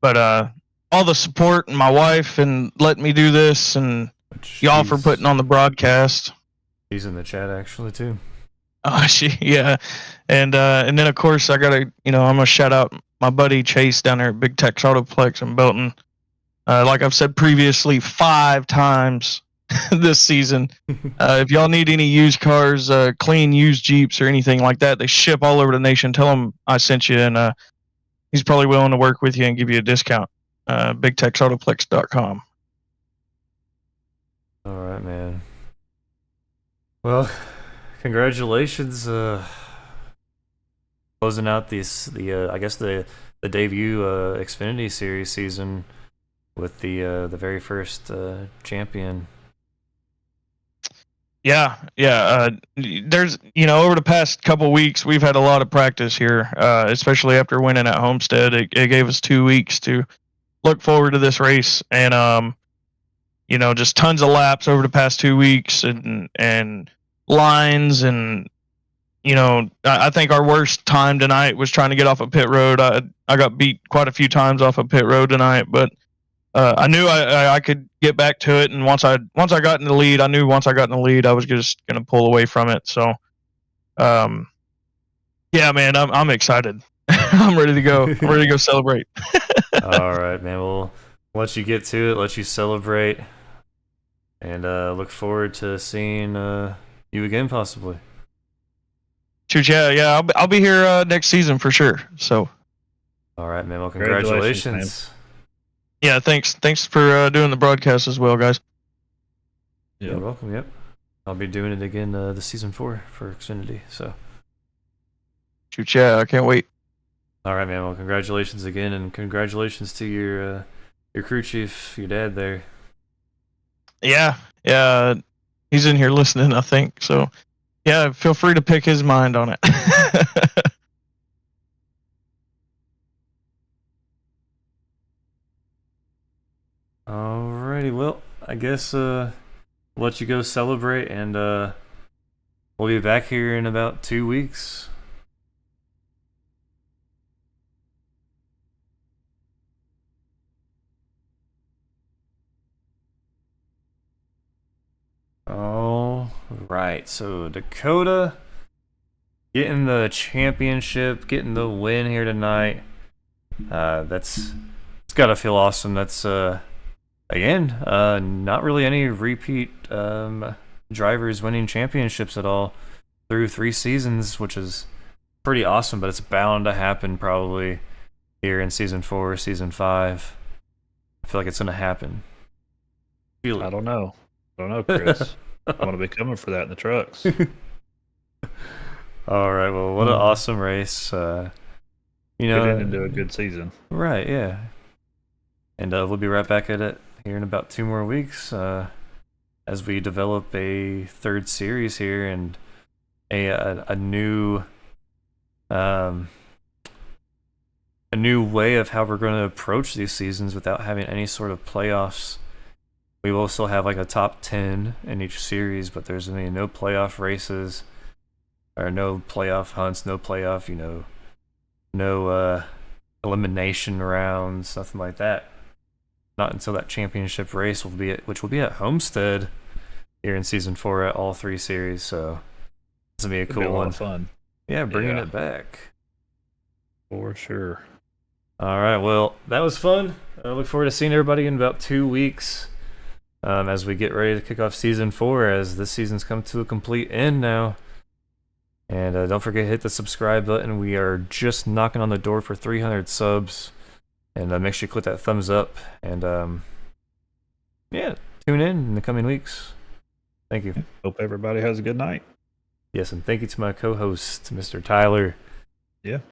But all the support, and my wife, and letting me do this, and y'all for putting on the broadcast. He's in the chat actually too. Oh, yeah. And then of course I'm gonna shout out my buddy Chase down there at Big Tex Autoplex in Belton. Like I've said previously 5 times this season. If y'all need any used cars, clean used Jeeps or anything like that, they ship all over the nation. Tell him I sent you, and he's probably willing to work with you and give you a discount. BigTexAutoplex.com. All right, man. Well, congratulations, closing out I guess the debut Xfinity Series season with the very first champion. Yeah. There's, over the past couple weeks, we've had a lot of practice here, especially after winning at Homestead. It gave us 2 weeks to look forward to this race, and just tons of laps over the past 2 weeks, and lines, and I think our worst time tonight was trying to get off of pit road. I got beat quite a few times off of pit road tonight, but I knew I could get back to it, and once I got in the lead, I was just gonna pull away from it. So, yeah, man, I'm excited. I'm ready to go. I'm ready to go celebrate. All right, man. We'll let you get to it. Let you celebrate, and look forward to seeing you again, possibly. Shoot, yeah. I'll be here next season for sure. So. All right, man. Well, congratulations. Man. Yeah, thanks for doing the broadcast as well, guys. You're welcome. Yep, I'll be doing it again this season 4 for Xfinity. So. Shoot, yeah, I can't wait. All right, man. Well, congratulations again, and congratulations to your crew chief, your dad there. Yeah, he's in here listening, I think. So, yeah, feel free to pick his mind on it. Alrighty, well, I guess let you go celebrate, and we'll be back here in about 2 weeks. All right, so Dakota getting the championship, getting the win here tonight. It's gotta feel awesome. That's again, not really any repeat drivers winning championships at all through 3 seasons, which is pretty awesome. But it's bound to happen probably here in season 4, season 5. I feel like it's gonna happen. I don't know, Chris. I'm gonna be coming for that in the trucks. All right. Well, what an awesome race. Get into a good season. Right. Yeah. And we'll be right back at it here in about 2 more weeks as we develop a 3rd series here, and a new way of how we're going to approach these seasons without having any sort of playoffs. We will still have like a top 10 in each series, but there's going to be no playoff races. or no playoff hunts, no playoff, no elimination rounds, nothing like that. Not until that championship race which will be at Homestead here in season 4 at all 3 series. So this will be a It'll cool be a lot one. of fun. Yeah, bringing Yeah. it back. For sure. All right, well, that was fun. I look forward to seeing everybody in about 2 weeks as we get ready to kick off season 4, as this season's come to a complete end now. And don't forget to hit the subscribe button. We are just knocking on the door for 300 subs. And make sure you click that thumbs up. And yeah, tune in the coming weeks. Thank you. Hope everybody has a good night. Yes, and thank you to my co-host, Mr. Tyler. Yeah.